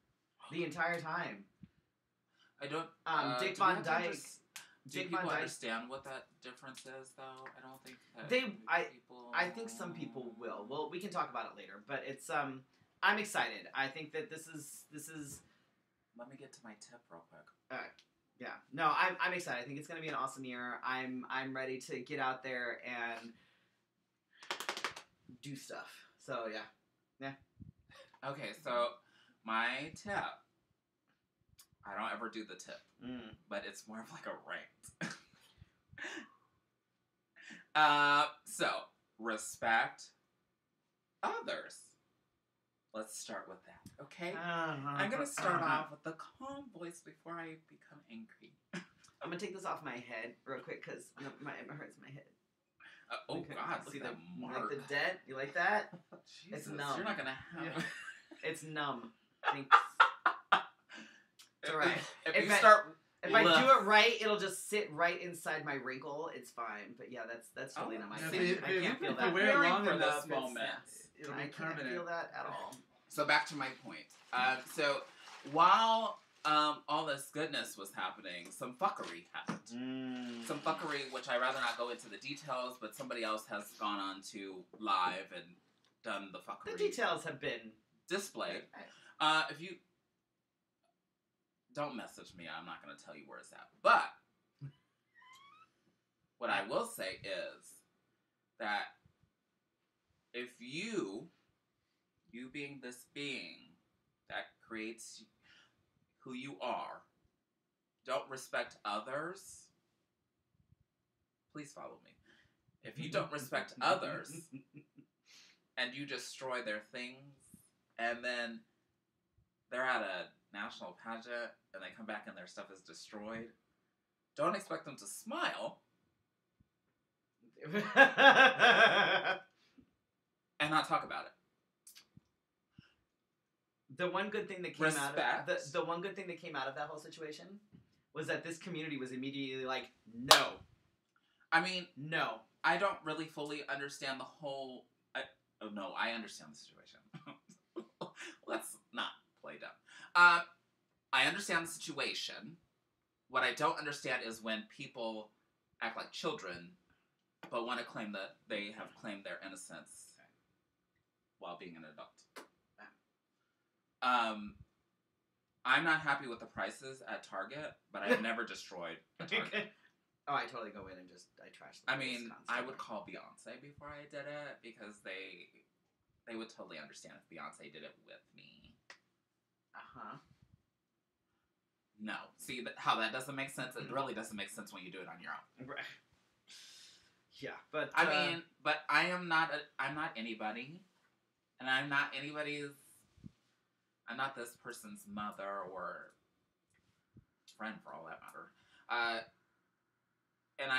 A: the entire time.
B: I don't.
A: Dick Von Dyke.
B: Do people understand what that difference is, though? I don't think that people.
A: I think some people will. Well, we can talk about it later, but it's I'm excited. I think that this is.
B: Let me get to my tip real quick.
A: Yeah. No, I'm excited. I think it's gonna be an awesome year. I'm ready to get out there and do stuff. So yeah.
B: Okay, so my tip. I don't ever do the tip, but it's more of like a rant. So respect others. Let's start with that, okay? I'm gonna start off with the calm voice before I become angry.
A: I'm gonna take this off my head real quick because it hurts my head.
B: Oh God! Look at that mark.
A: Like the dent? You like that?
B: Jesus,
A: it's numb.
B: You're not gonna have.
A: Yeah. It's numb. Thanks. It's alright. If I do it right, it'll just sit right inside my wrinkle. It's fine. But yeah, that's really not my thing. I can't feel that.
C: Wear long
B: for
C: enough,
B: this moment.
C: It'll be
A: I
C: permanent.
A: can't feel that at all.
B: So back to my point. So while all this goodness was happening, some fuckery happened. Some fuckery, which I'd rather not go into the details, but somebody else has gone on to live and done the fuckery.
A: The details have been
B: displayed. If you don't message me, I'm not going to tell you where it's at. But what I will say is that if you being this being that creates who you are, don't respect others, please follow me. If you don't respect others and you destroy their things, and then they're at a national pageant and they come back and their stuff is destroyed, don't expect them to smile and not talk about it.
A: The one good thing that came out of the one good thing that came out of that whole situation was that this community was immediately like, no.
B: I mean,
A: no.
B: I don't really fully understand the whole. I understand the situation. Let's not play dumb. I understand the situation. What I don't understand is when people act like children, but want to claim that they have claimed their innocence while being an adult. I'm not happy with the prices at Target, but I've never destroyed a Target.
A: Oh, I totally go in and I trash them.
B: I mean, I would call Beyonce before I did it because they would totally understand if Beyonce did it with me. No. See how that doesn't make sense? It really doesn't make sense when you do it on your own.
A: Right. Yeah, but
B: I mean, but I'm not anybody, and I'm not this person's mother or friend for all that matter. And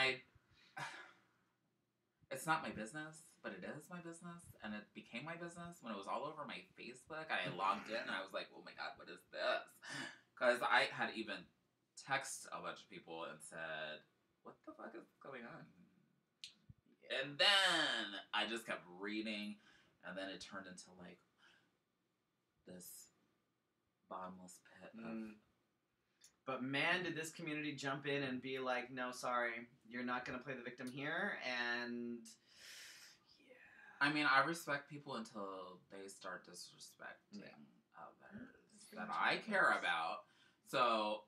B: it's not my business, but it is my business, and it became my business when it was all over my Facebook. I logged in, and I was like, oh my God, what is this? Because I had even texted a bunch of people and said, what the fuck is going on? Yeah. And then I just kept reading, and then it turned into, like, this bottomless pit of...
A: But man, did this community jump in and be like, no, sorry, you're not going to play the victim here, and... Yeah.
B: I mean, I respect people until they start disrespecting others that I care about. So,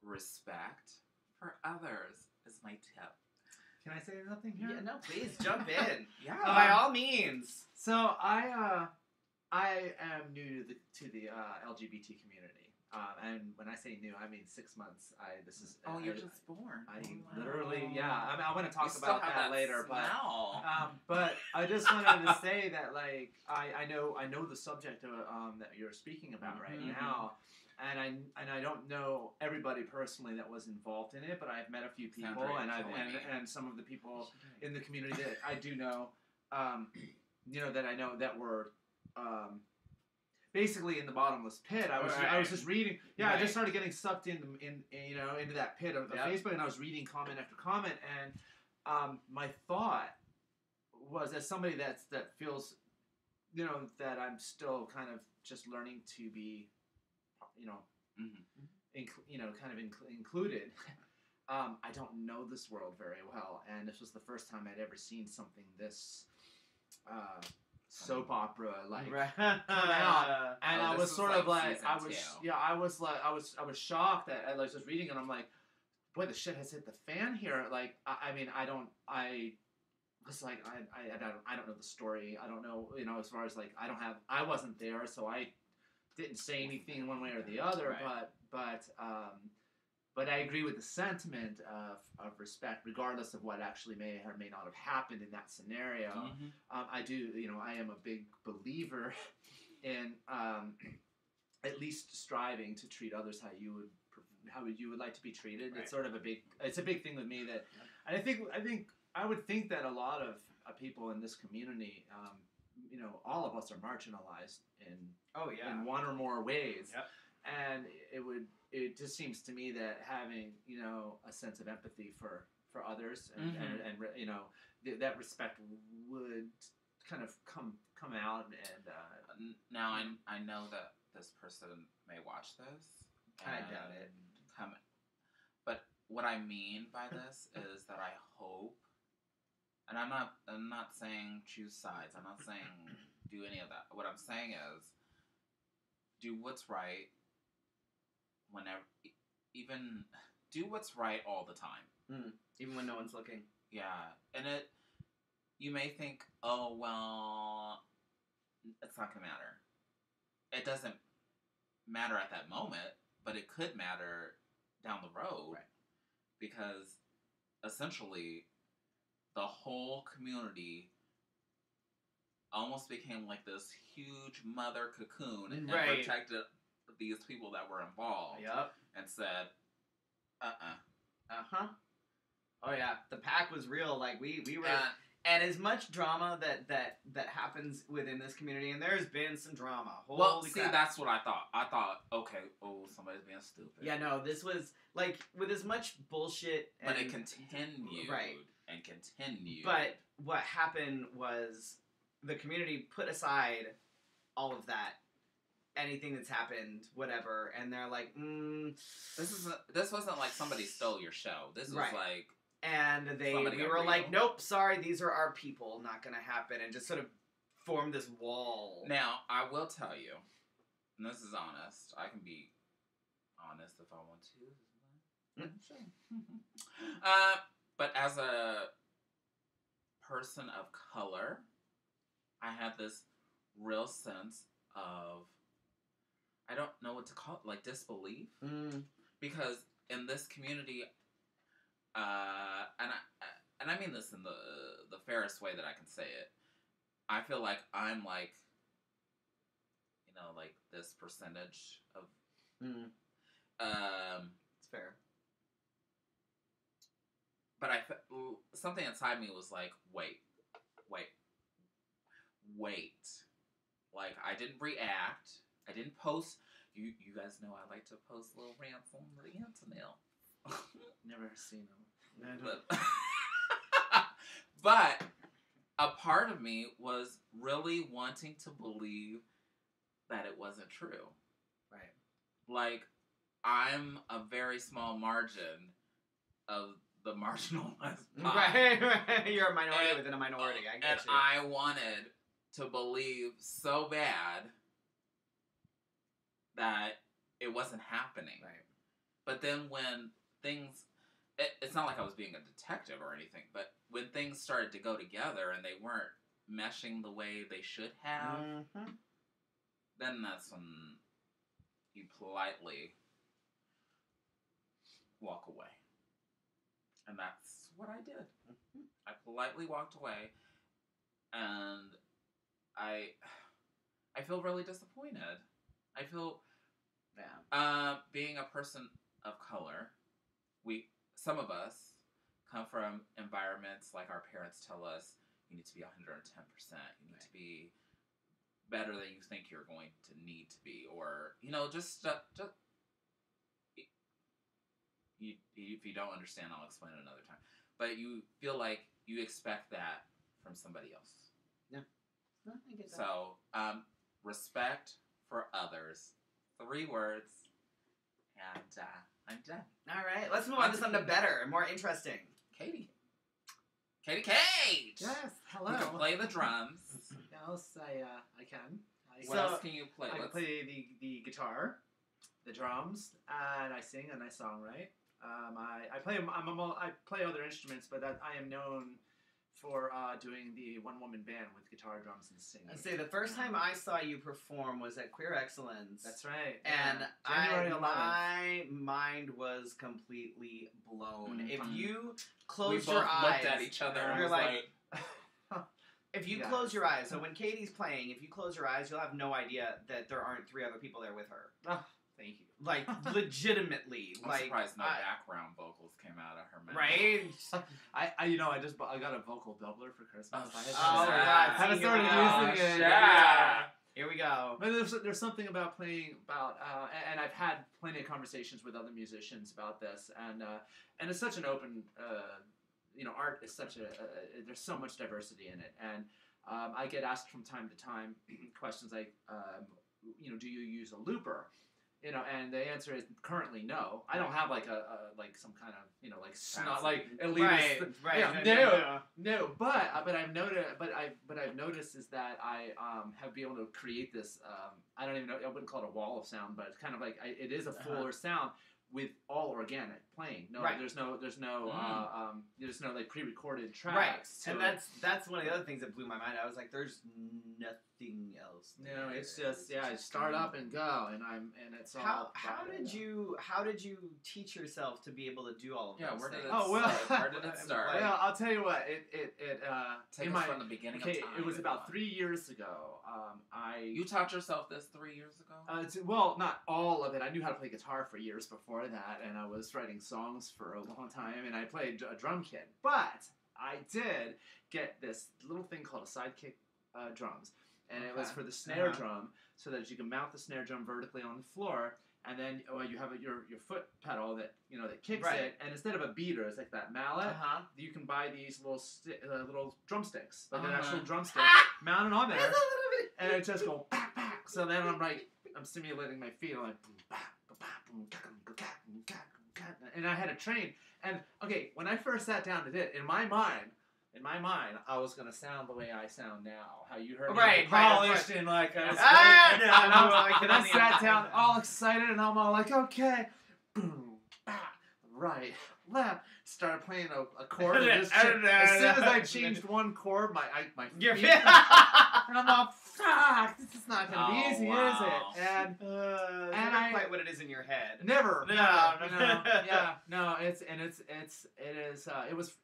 B: respect for others is my tip.
C: Can I say something here?
A: Yeah, no, please, jump in.
B: Yeah.
A: By all means.
C: So, I I am new to the LGBT community, and when I say new, I mean 6 months.
B: You're just born.
C: Literally, yeah. I want to talk
B: You
C: about
B: still have
C: that later,
B: smell.
C: but I just wanted to say that like I know the subject of, that you're speaking about right now. And I don't know everybody personally that was involved in it, but I've met a few people, and some of the people in the community that I do know, that I know that were basically in the bottomless pit. I was just reading. Yeah, I just started getting sucked into that pit of Facebook, and I was reading comment after comment, and my thought was, as somebody that feels, that I'm still kind of just learning to be, included. I don't know this world very well, and this was the first time I'd ever seen something this soap opera come out, and I was sort of like, I was shocked that I was just reading, and I'm like, boy, the shit has hit the fan here. Like, I was like, I don't know the story. I don't know, as far as like, I wasn't there, so I didn't say anything one way or the other, but I agree with the sentiment of respect, regardless of what actually may or may not have happened in that scenario. I do, I am a big believer in at least striving to treat others how you would like to be treated. Right. It's sort of it's a big thing with me that, and I would think that a lot of people in this community, all of us are marginalized in one or more ways. Yep. And it just seems to me that having, a sense of empathy for others and that respect would kind of come out. And
B: now I know that this person may watch this.
A: I doubt it.
B: But what I mean by this is that I hope, and I'm not saying choose sides. I'm not saying do any of that. What I'm saying is do what's right. Whenever, even do what's right all the time.
A: Even when no one's looking.
B: Yeah, and you may think, oh well, it's not gonna matter. It doesn't matter at that moment, but it could matter down the road,
A: right?
B: Because essentially, the whole community almost became like this huge mother cocoon and protected these people that were involved.
A: Yep.
B: And said,
A: Oh yeah, the pack was real. Like we were, and as much drama that happens within this community, and there's been some drama. Holy crap.
B: That's what I thought. I thought, okay, somebody's being stupid.
A: Yeah, no, this was like with as much bullshit.
B: But it continued, and continued.
A: But what happened was the community put aside all of that. Anything that's happened, whatever, and they're like,
B: This wasn't like somebody stole your show. This was like,
A: and we were like, nope, sorry, these are our people, not gonna happen, and just sort of formed this wall.
B: Now, I will tell you, and this is honest. I can be honest if I want to. Sure. But as a person of color, I had this real sense of, I don't know what to call it, like disbelief, because in this community, and I mean this in the fairest way that I can say it, I feel like I'm like, like this percentage of,
A: it's fair,
B: but something inside me was like, wait, like I didn't react. I didn't post. You guys know I like to post little rants on the internet.
C: Never seen them.
B: But a part of me was really wanting to believe that it wasn't true.
A: Right.
B: Like, I'm a very small margin of the marginalized pie.
A: Right. You're a minority within a minority. I get you.
B: I wanted to believe so bad that it wasn't happening.
A: Right.
B: But then when things, it's not like I was being a detective or anything, but when things started to go together and they weren't meshing the way they should have, then that's when you politely walk away. And that's what I did. I politely walked away, and I feel really disappointed. I feel, being a person of color, some of us come from environments like our parents tell us, you need to be 110%. You need to be better than you think you're going to need to be, or just if you don't understand, I'll explain it another time. But you feel like you expect that from somebody else.
A: Yeah, no, I get that.
B: So, respect for others. 3 words, and I'm done.
A: All right, let's move on to something better and more interesting.
B: Kaydee Cage!
D: Yes, hello.
B: You can play the drums.
D: Yes, I can.
B: What else can you play?
D: I can play the guitar, the drums, and I sing a nice song, right? I play other instruments, but I am known for doing the one-woman band with guitar, drums, and singing.
A: I'd say the first time I saw you perform was at Queer Excellence.
D: That's right.
A: And
D: January 11th.
A: My mind was completely blown.
D: Mm-hmm.
A: If you
B: We
A: close
B: both
A: your eyes,
B: looked at each other and
A: you're
B: was like,
A: if you
D: Yes.
A: close your eyes, so when Katie's playing, if you close your eyes, you'll have no idea that there aren't 3 other people there with her.
D: Oh, thank you.
A: Like, legitimately.
B: I'm surprised no background vocals came out of her mouth.
A: Right?
D: I got a vocal doubler for Christmas.
A: Oh,
D: I
A: God.
D: haven't
A: See,
D: started
A: here we
D: using
A: go.
D: it.
B: Yeah.
A: Here we go.
D: But there's something about playing and I've had plenty of conversations with other musicians about this, and it's such an open, art is such there's so much diversity in it, and I get asked from time to time questions like, do you use a looper? And the answer is currently no. I don't have like some kind of snot like elitist.
A: Right.
D: No. But I've noticed is that I have been able to create this. I don't even know. I wouldn't call it a wall of sound, but it's kind of like it is a fuller sound with all organic playing. No,
A: Right.
D: there's no like pre-recorded tracks.
A: Right, and that's one of the other things that blew my mind. I was like, "There's nothing else."
D: No, it's just start up and go, and it's all.
A: How did you teach yourself to be able to do all of
B: Yeah,
A: those
B: where did
A: things?
B: it
D: Oh, well,
B: start? Where did it start?
D: Well, I'll tell you what.
B: Take us from the beginning of time.
D: It was about 3 years ago.
B: You taught yourself this 3 years ago?
D: Well, not all of it. I knew how to play guitar for years before that, and I was writing songs for a long time, and I played a drum kit. But I did get this little thing called a sidekick drums, and it was for the snare drum, so that you can mount the snare drum vertically on the floor, and then you have your foot pedal that kicks it, and instead of a beater, it's like that mallet. You can buy these little drumsticks, like an actual drumstick, mounted on there, and it just go back back. So then I'm simulating my feet. I'm like, and I had to train. And okay, when I first sat down to it, in my mind, I was gonna sound the way I sound now. How you heard me polished and like. And I sat down all excited, and I'm all like, okay, boom, right, left. Started playing a chord. As soon as I changed one chord, my feet, and I'm all, fuck, this is not gonna be easy, is it? And
A: not quite what it is in your head.
D: Never. No. It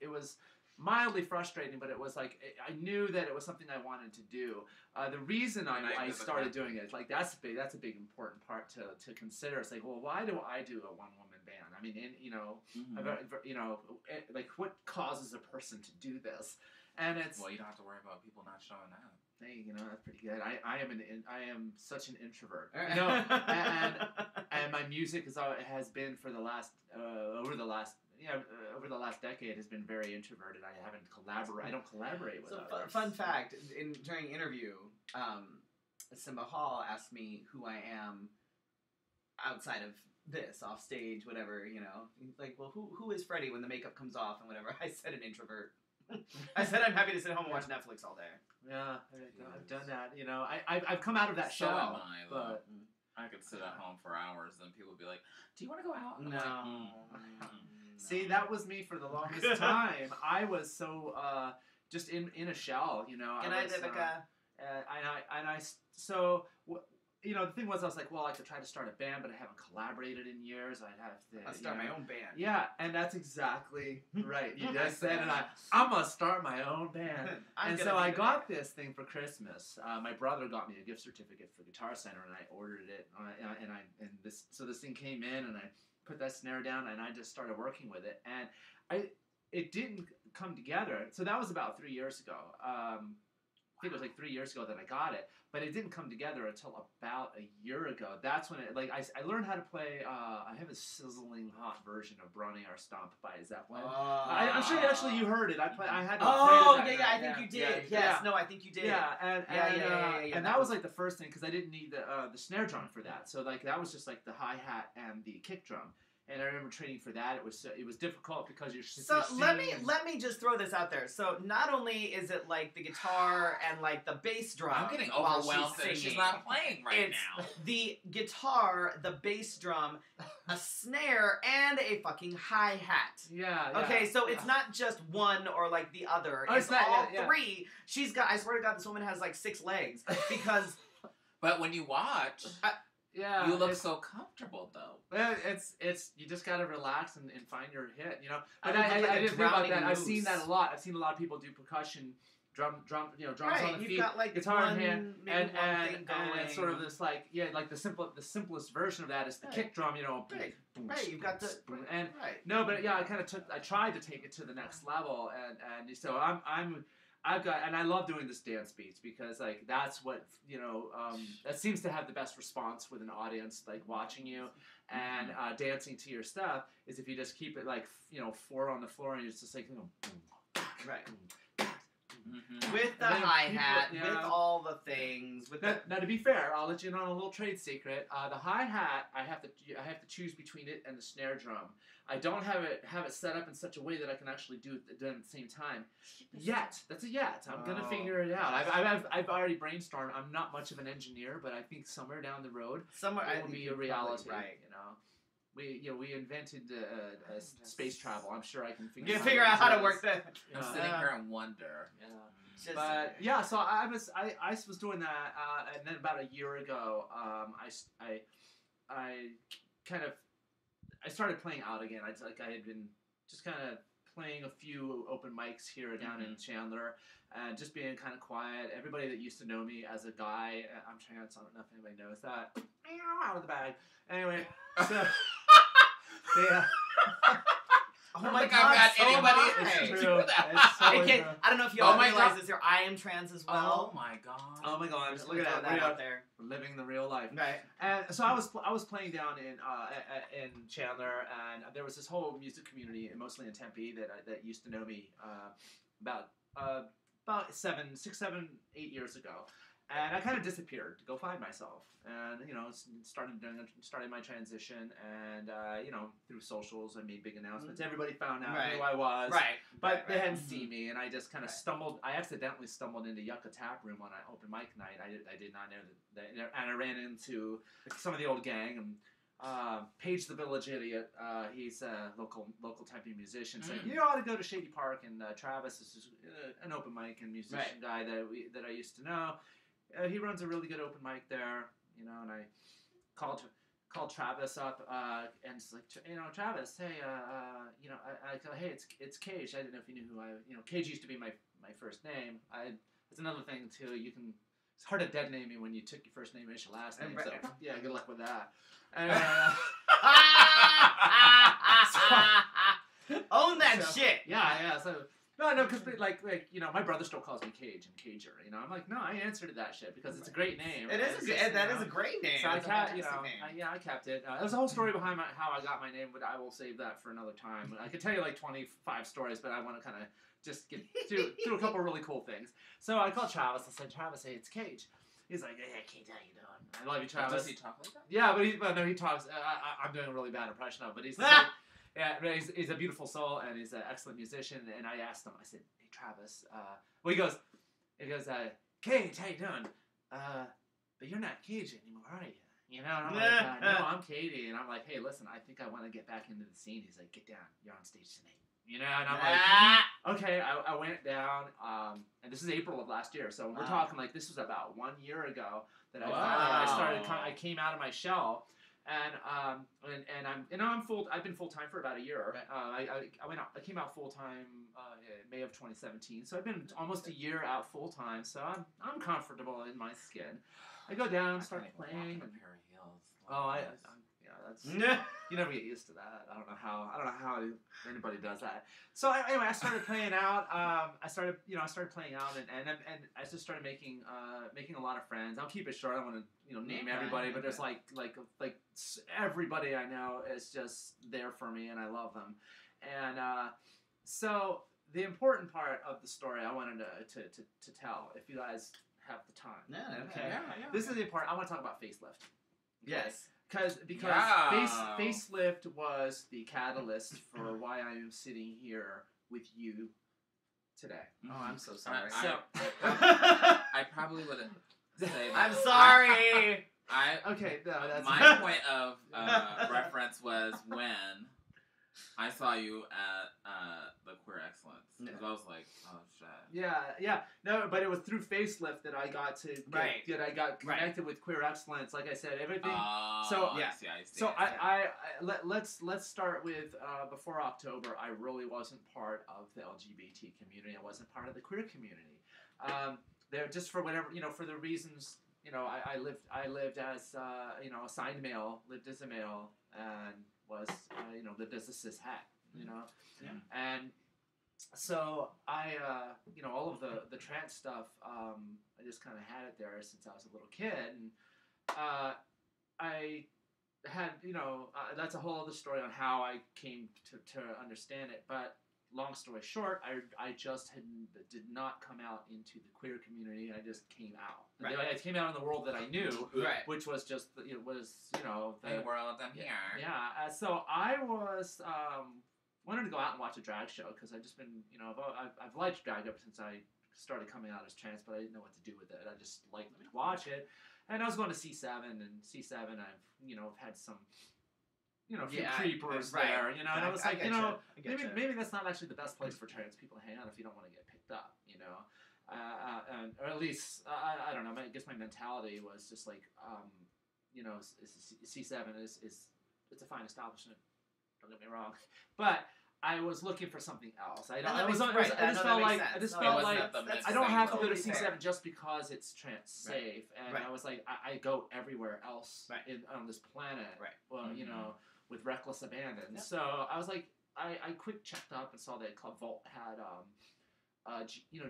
D: was mildly frustrating, but it was like I knew that it was something I wanted to do. The reason I started doing it, like that's a big important part to consider. It's like, well, why do I do a one-woman band? I mean, like what causes a person to do this? And it's
B: you don't have to worry about people not showing up.
D: Hey, that's pretty good. I am such an introvert. And my music has been for the last over the last decade has been very introverted. I don't collaborate with others.
A: Fun fact: during interview, Simba Hall asked me who I am outside of this, off stage, whatever. He's like, well, who is Freddie when the makeup comes off and whatever? I said an introvert. I said I'm happy to sit home and watch Netflix all day.
D: Yeah, I've done that. I've come out of that shell.
B: Am I, but I could sit at home for hours and people would be like, "Do you want to go out?" And
A: no.
D: See, that was me for the longest time. I was so just in a shell.
A: Good night, Vivica.
D: you know, the thing was, I was like, well, I could try to start a band, but I haven't collaborated in years. I'd have to.
A: I'll start my own band.
D: Yeah, and that's exactly right. You just said it. I'm gonna start my own band. And so I got this thing for Christmas. My brother got me a gift certificate for Guitar Center, and I ordered it. So this thing came in, and I put that snare down, and I just started working with it, and it didn't come together. So that was about 3 years ago. I think it was like 3 years ago that I got it, but it didn't come together until about a year ago. That's when I learned how to play. I have a sizzling hot version of Brawny Our Stomp by Zeppelin. I'm sure actually you heard it. I had to play it.
A: I think you did. Yes, no, I think you did.
D: And that was like the first thing because I didn't need the snare drum for that. So like that was just like the hi-hat and the kick drum. And I remember training for that. It was difficult because you're
A: let me just throw this out there. So not only is it like the guitar and like the bass drum.
B: I'm getting overwhelmed that she's not playing now.
A: The guitar, the bass drum, a snare, and a fucking hi-hat.
D: Yeah.
A: Okay, so it's not just one or like the other. It's all three. She's got. I swear to God, this woman has like 6 legs because.
B: But when you watch.
D: Yeah,
B: you look so comfortable though.
D: Well, it's you just gotta relax and find your hit, you know. But I didn't think about that. I've seen that a lot. I've seen a lot of people do percussion, drums on the feet,
A: got, like,
D: guitar in hand, and it's sort of this like the simplest version of that is the kick drum, you know.
A: Right, you've got the
D: no, but yeah, I tried to take it to the next level, and so I love doing this dance beats because like that's what that seems to have the best response with an audience like watching you and dancing to your stuff is if you just keep it like 4 on the floor and it's just like
A: right. With the hi-hat, with all the things.
D: Now, to be fair, I'll let you in on a little trade secret. The hi-hat, I have to choose between it and the snare drum. I don't have it set up in such a way that I can actually do it at the same time. Yet, that's a yet. I'm gonna figure it out. I've already brainstormed. I'm not much of an engineer, but I think somewhere down the road, it will be a reality.
A: Probably, right.
D: We invented space travel. I'm sure I can
A: figure out how to work that.
B: I'm sitting here and wonder.
D: Yeah. But yeah, so I was doing that, and then about a year ago, I started playing out again. I had been just kind of playing a few open mics here down in Chandler, and just being kind of quiet. Everybody that used to know me as a guy, I'm trans. I don't know if anybody knows that. Out of the bag. Anyway, so yeah.
A: Oh my God!
B: I've got anybody.
D: It's true.
A: I don't know if you all realize this. Here, I am trans as well.
B: Oh my God!
D: Oh my God!
A: Just look at that out there.
D: Living the real life.
A: Right.
D: And so I was playing down in Chandler, and there was this whole music community, mostly in Tempe, that used to know me about 6, 7, 8 years ago. And I kind of disappeared to go find myself, and started my transition, and through socials I made big announcements. Everybody found out who I was, but they hadn't seen me, and I just kind of stumbled. I accidentally stumbled into Yucca Tap Room on an open mic night. I did not know that, and I ran into some of the old gang and Paige the Village Idiot. He's a local Tempe musician. Said you ought to go to Shady Park, and Travis is an open mic and musician guy that I used to know. He runs a really good open mic there, and I called Travis up, and it's like, Travis, hey, I go, hey, it's Cage. I didn't know if you knew who Cage used to be my first name. It's another thing too. It's hard to dead name me when you took your first name as your last name. So yeah, good luck with that. And,
A: own that shit.
D: Yeah. So. No, because my brother still calls me Cage and Cager. I'm like, no, I answered to that shit because it's a great name.
A: That is a great name.
D: So I kept it. There's a whole story behind how I got my name, but I will save that for another time. I could tell you like 25 stories, but I want to kind of just get through a couple really cool things. So I called Travis. I said, Travis, hey, it's Cage. He's like, hey, Cage, how you doing? I love you, Travis.
B: Does he talk like that?
D: Yeah, but he talks. I'm doing a really bad impression of, but he's. Yeah, he's a beautiful soul, and he's an excellent musician. And I asked him, I said, hey, Travis. He goes, Cage, how you doing? But you're not Cage anymore, are you? And I'm like, no, I'm Kaydee. And I'm like, hey, listen, I think I want to get back into the scene. He's like, get down. You're on stage tonight. you know, and I'm like, okay, I went down, and this is April of last year, so we're talking like this was about 1 year ago that I came out of my shell, and I've been full time for about a year. I came out full time May of 2017, so I've been almost a year out full time, so I'm comfortable in my skin. I go down, start playing. You never get used to that. I don't know how anybody does that. So anyway, I started playing out. I started playing out, and I just started making a lot of friends. I'll keep it short. I don't want to name everybody, but there's like everybody I know is just there for me, and I love them. And so the important part of the story I wanted to tell, if you guys have the time.
A: Yeah.
D: Okay.
B: Yeah.
D: This is the part I want to talk about facelift. Okay?
A: Yes.
D: Because
B: Yeah.
D: facelift was the catalyst for why I am sitting here with you today.
A: Oh, I'm so sorry.
B: I probably wouldn't say that.
A: I'm sorry.
D: Okay, no, that's
B: My point of reference was when I saw you at the Queer Excellence. Because I was like, oh shit.
D: Yeah. No, but it was through facelift that I got to connected with Queer Excellence. Like I said, everything. So
B: I see.
D: Let's start with before October. I really wasn't part of the LGBT community. I wasn't part of the queer community. There just for whatever for the reasons I lived as assigned male, lived as a male, and was lived as a cis het. And so I all of the trans stuff I just kind of had it there since I was a little kid, and I had that's a whole other story on how I came to understand it. But long story short, I just did not come out into the queer community. I just came out.
A: Right.
D: I came out in the world that I knew,
A: Right.
D: which was just the
B: world I'm here.
D: Yeah. So I was wanted to go out and watch a drag show because I've just been I've liked drag ever since I started coming out as trans, but I didn't know what to do with it. I just liked to watch it, and I was going to C7, and C7 I've had some few creepers there, and I was like, maybe that's not actually the best place for trans people to hang out if you don't want to get picked up, or at least I don't know. I guess my mentality was just like, C7 is it's a fine establishment. Don't get me wrong, but I was looking for something else. I just felt like I don't have to go to C7 just because it's trans safe, and I was like, I go everywhere else on this planet, well, with reckless abandon. Yep. So I was like, I quick checked up and saw that Club Vault had,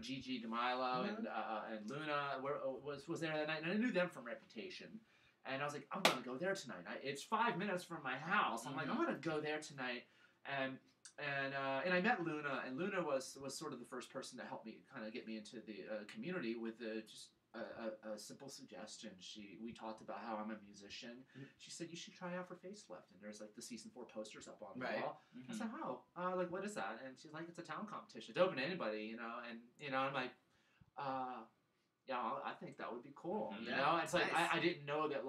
D: Gigi DeMilo and Luna was there that night, and I knew them from Reputation. And I was like, I'm gonna go there tonight. It's 5 minutes from my house. I'm like, I'm gonna go there tonight, and I met Luna, and Luna was sort of the first person to help me kind of get me into the community with just a simple suggestion. We talked about how I'm a musician. She said you should try out for Facelift, and there's like the season 4 posters up on the wall. I said, how? Like, what is that? And she's like, it's a talent competition. It's open to anybody, and I'm like, yeah, I think that would be cool. It's like nice. I didn't know that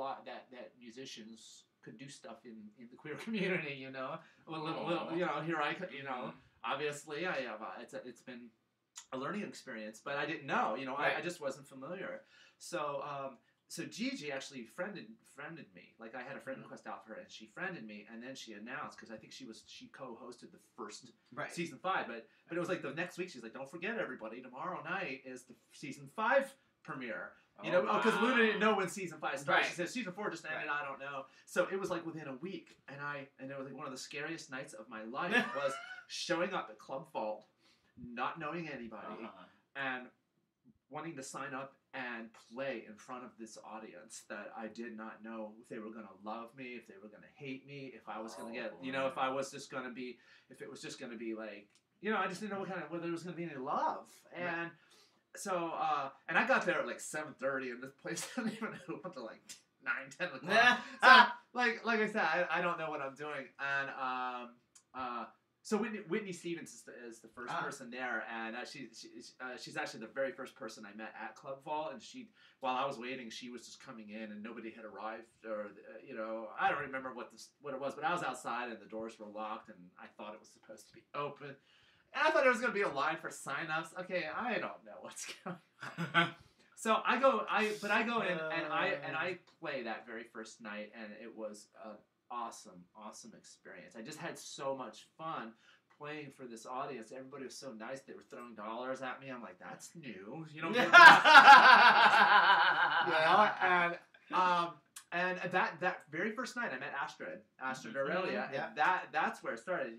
D: musicians could do stuff in the queer community. Here I could. Obviously, I have. It's been a learning experience, but I didn't know. I just wasn't familiar. So Gigi actually friended me. Like, I had a friend request out for her, and she friended me, and then she announced, because I think she co-hosted the first season 5, but it was like the next week she's like, don't forget everybody, tomorrow night is the season 5 premiere. Because Luna didn't know when season 5 started. She said season 4 just ended. I don't know. So it was like within a week, and it was like one of the scariest nights of my life was showing up at Club Vault, not knowing anybody, and wanting to sign up and play in front of this audience that I did not know if they were going to love me, if they were going to hate me, if I was going to get, if I was just going to be, if it was just going to be like, I just didn't know whether there was going to be any love. And so, and I got there at like 7:30, and this place didn't even open until like 9, 10 o'clock. So, like I said, I don't know what I'm doing. And So Whitney Stevens is the first person there, and she's actually the very first person I met at Club Vault. And while I was waiting, she was just coming in, and nobody had arrived, or I don't remember what it was, but I was outside and the doors were locked, and I thought it was supposed to be open, and I thought there was going to be a line for sign-ups. Okay, I don't know what's going on. So I go in and I play that very first night, and it was awesome experience. I just had so much fun playing for this audience. Everybody was so nice. They were throwing dollars at me. I'm like, that's new. You don't get that. And that very first night, I met Astrid Aurelia, and that's where it started.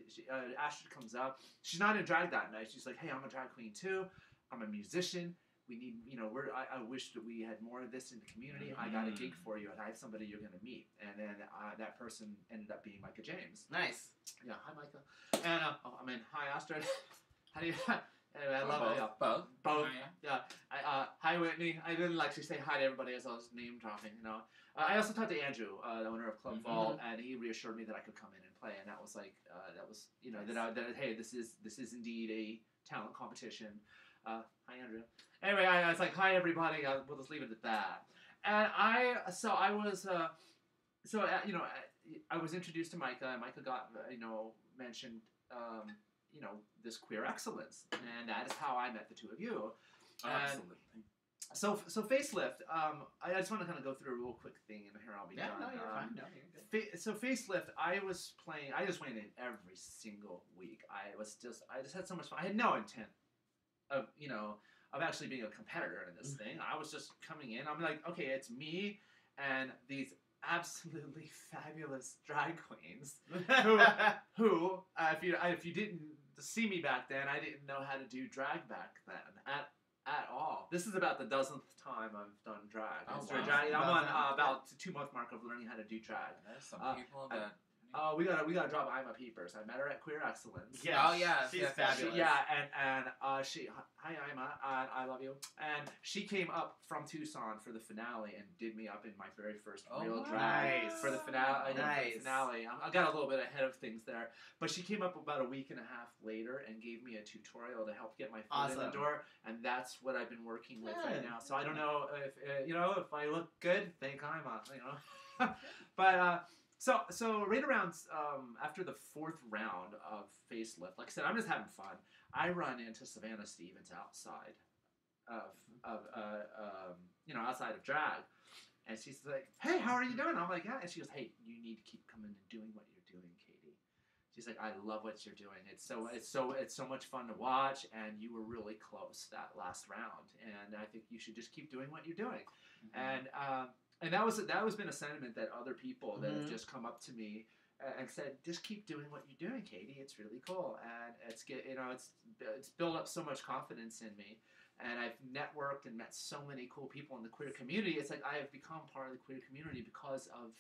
D: Astrid comes up. She's not in drag that night. She's like, hey, I'm a drag queen too. I'm a musician. We need, I wish that we had more of this in the community. I got a gig for you, and I have somebody you're going to meet. And then that person ended up being Micah James.
A: Nice.
D: Yeah, hi, Micah. And, hi, Astrid. How do you, anyway, I love it. Yeah.
B: Both.
D: Yeah. Hi, Whitney. I didn't actually say hi to everybody as I was name dropping, I also talked to Andrew, the owner of Club Vault, and he reassured me that I could come in and play, and that was like, that hey, this is indeed a talent competition. Hi, Andrew. Anyway, I was like, hi, everybody. We'll just leave it at that. And I was introduced to Micah, and Micah got, mentioned, this queer excellence, and that is how I met the two of you.
B: Absolutely.
D: So Facelift, I just want to kind of go through a real quick thing, and here I'll be done.
A: No, you're fine. No, you're good.
D: So Facelift, I just went in every single week. I just had so much fun. I had no intent of actually being a competitor in this thing. I was just coming in. I'm like, okay, it's me and these absolutely fabulous drag queens who if you didn't see me back then, I didn't know how to do drag back then at all. This is about the 12th time I've done drag.
B: Oh, wow.
D: Drag. I'm on about the 2-month mark of learning how to do drag.
B: There's some people that...
D: we gotta drop Ima Peepers. I met her at Queer Excellence.
A: Yeah.
B: Oh yeah,
A: she's fabulous.
D: She hi Ima, I love you. And she came up from Tucson for the finale and did me up in my very first real drag for the finale. I got a little bit ahead of things there, but she came up about a week and a half later and gave me a tutorial to help get my foot in the door, and that's what I've been working with right now. So I don't know if if I look good, thank Ima, but. So right around after the 4th round of Facelift, like I said, I'm just having fun. I run into Savannah Stevens outside outside of drag, and she's like, "Hey, how are you doing?" I'm like, "Yeah," and she goes, "Hey, you need to keep coming and doing what you're doing, Kaydee." She's like, "I love what you're doing. It's so much fun to watch, and you were really close that last round, and I think you should just keep doing what you're doing." And that was been a sentiment that other people that have just come up to me and said, just keep doing what you're doing, Kaydee. It's really cool, and it's built up so much confidence in me, and I've networked and met so many cool people in the queer community. It's like I have become part of the queer community because of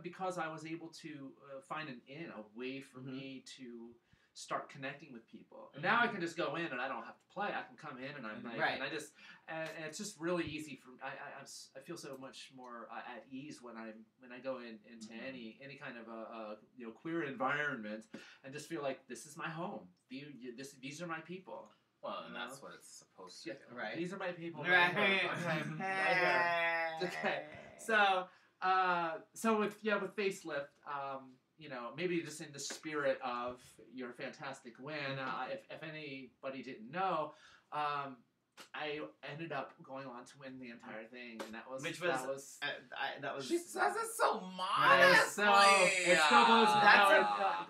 D: because I was able to find an a way for me to start connecting with people. And now I can just go in and I don't have to play. I can come in and I'm like, and it's just really easy for me. I feel so much more at ease when I go into any kind of a queer environment and just feel like this is my home. These are my people.
B: Well, and that's what it's supposed to do.
A: Right.
D: These are my people.
A: Right.
D: Okay. So with Facelift, maybe just in the spirit of your fantastic win, if anybody didn't know, I ended up going on to win the entire thing, and that was
B: She says it so
D: modestly. It still blows me.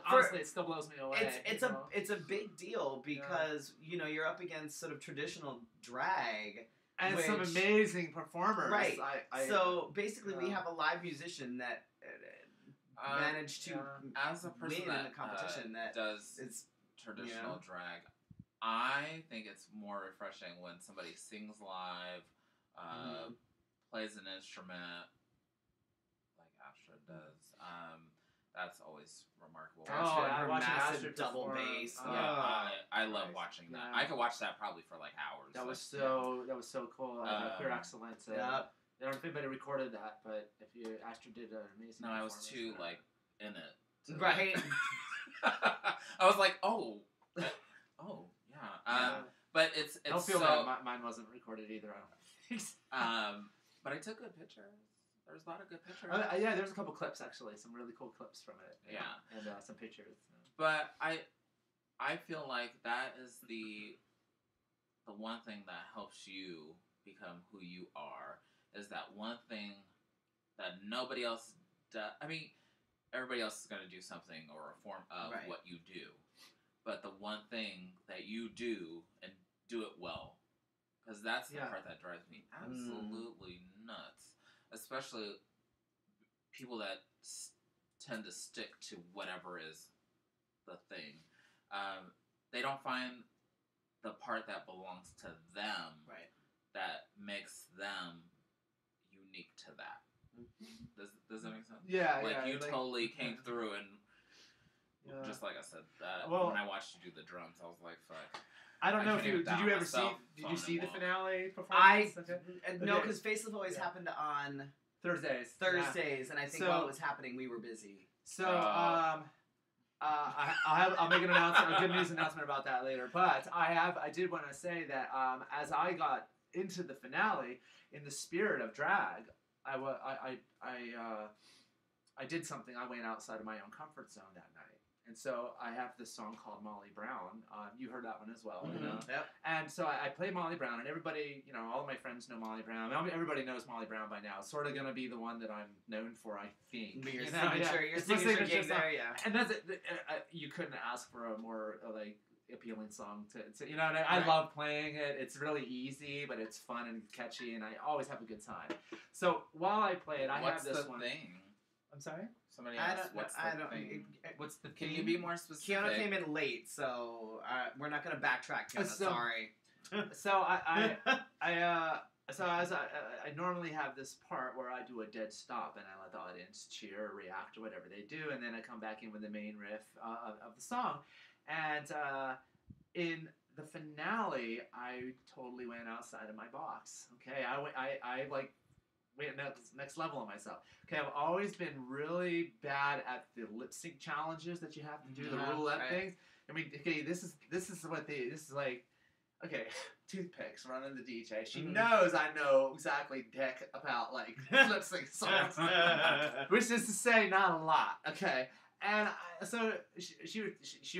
D: Honestly, it still blows me away.
A: It's a big deal because you're up against sort of traditional drag.
D: And some amazing performers.
A: Right. So basically, we have a live musician that managed to
B: as a person
A: win in the competition that
B: does traditional drag. I think it's more refreshing when somebody sings live, plays an instrument like Astrid does. That's always remarkable.
A: Massive double bass.
B: I love watching that. I could watch that probably for like hours.
D: That was so cool. Queer Excellence. I don't know if anybody recorded that, but if you, Astrid did an amazing.
B: No, I was
D: performance
B: too
D: there.
B: like in it.
A: Right.
B: I was like, oh, yeah. But it's
D: Don't feel
B: so.
D: bad. Mine wasn't recorded either. I don't think.
B: But I took good pictures. There's a lot of good pictures.
D: Yeah, there's a couple clips actually, some really cool clips from it.
B: Yeah.
D: And some pictures.
B: But I feel like that is the one thing that helps you become who you are, is that one thing that nobody else does. I mean, everybody else is going to do something or a form of
A: Right.
B: what you do. But the one thing that you do and do it well, because that's the part that drives me absolutely nuts. Especially people that tend to stick to whatever is the thing. They don't find the part that belongs to them,
A: Right.
B: that makes them unique to that. Does that make sense?
D: Yeah,
B: like
D: yeah.
B: you totally came through, and just like I said, when I watched you do the drums, I was like, "Fuck."
D: I don't know if
B: can't
D: you
B: even
D: did. You
B: down
D: ever see?
B: myself
D: Did you see the
B: phone
D: finale performance?
A: No, because Faceless always happened on
D: Thursdays.
A: Thursdays, and I think while it was happening, we were busy.
D: So, I'll make an announcement, a good news announcement about that later. But I did want to say that as I got into the finale, in the spirit of drag, I did something. I went outside of my own comfort zone that night. And so I have this song called Molly Brown. You heard that one as well, you know?
A: Yep.
D: And so I play Molly Brown, and everybody, you know, all of my friends know Molly Brown. Everybody knows Molly Brown by now. It's sort of going to be the one that I'm known for, I think.
A: Your
D: You know,
A: signature,
D: yeah.
A: your
D: It's my
A: signature gig
D: song.
A: there, yeah.
D: And that's it. You couldn't ask for a more, like, appealing song to you know, and I
A: Right.
D: love playing it. It's really easy, but it's fun and catchy, and I always have a good time. So while I play it, I have this one.
B: What's the thing?
D: I'm sorry?
B: Somebody asked, what's the thing?
D: What's the
B: Can
D: theme?
B: you be more specific?
A: Kiana came in late, so we're not going to backtrack, Kiana. Sorry.
D: So I normally have this part where I do a dead stop and I let the audience cheer or react or whatever they do, and then I come back in with the main riff of the song. And in the finale, I totally went outside of my box. Okay, I like went next level on myself. Okay, I've always been really bad at the lip sync challenges that you have to do, the roulette things. I mean, okay, this is like, okay, toothpicks running the DJ. She knows I know exactly dick about like lip sync songs, which is to say, not a lot. Okay. And so she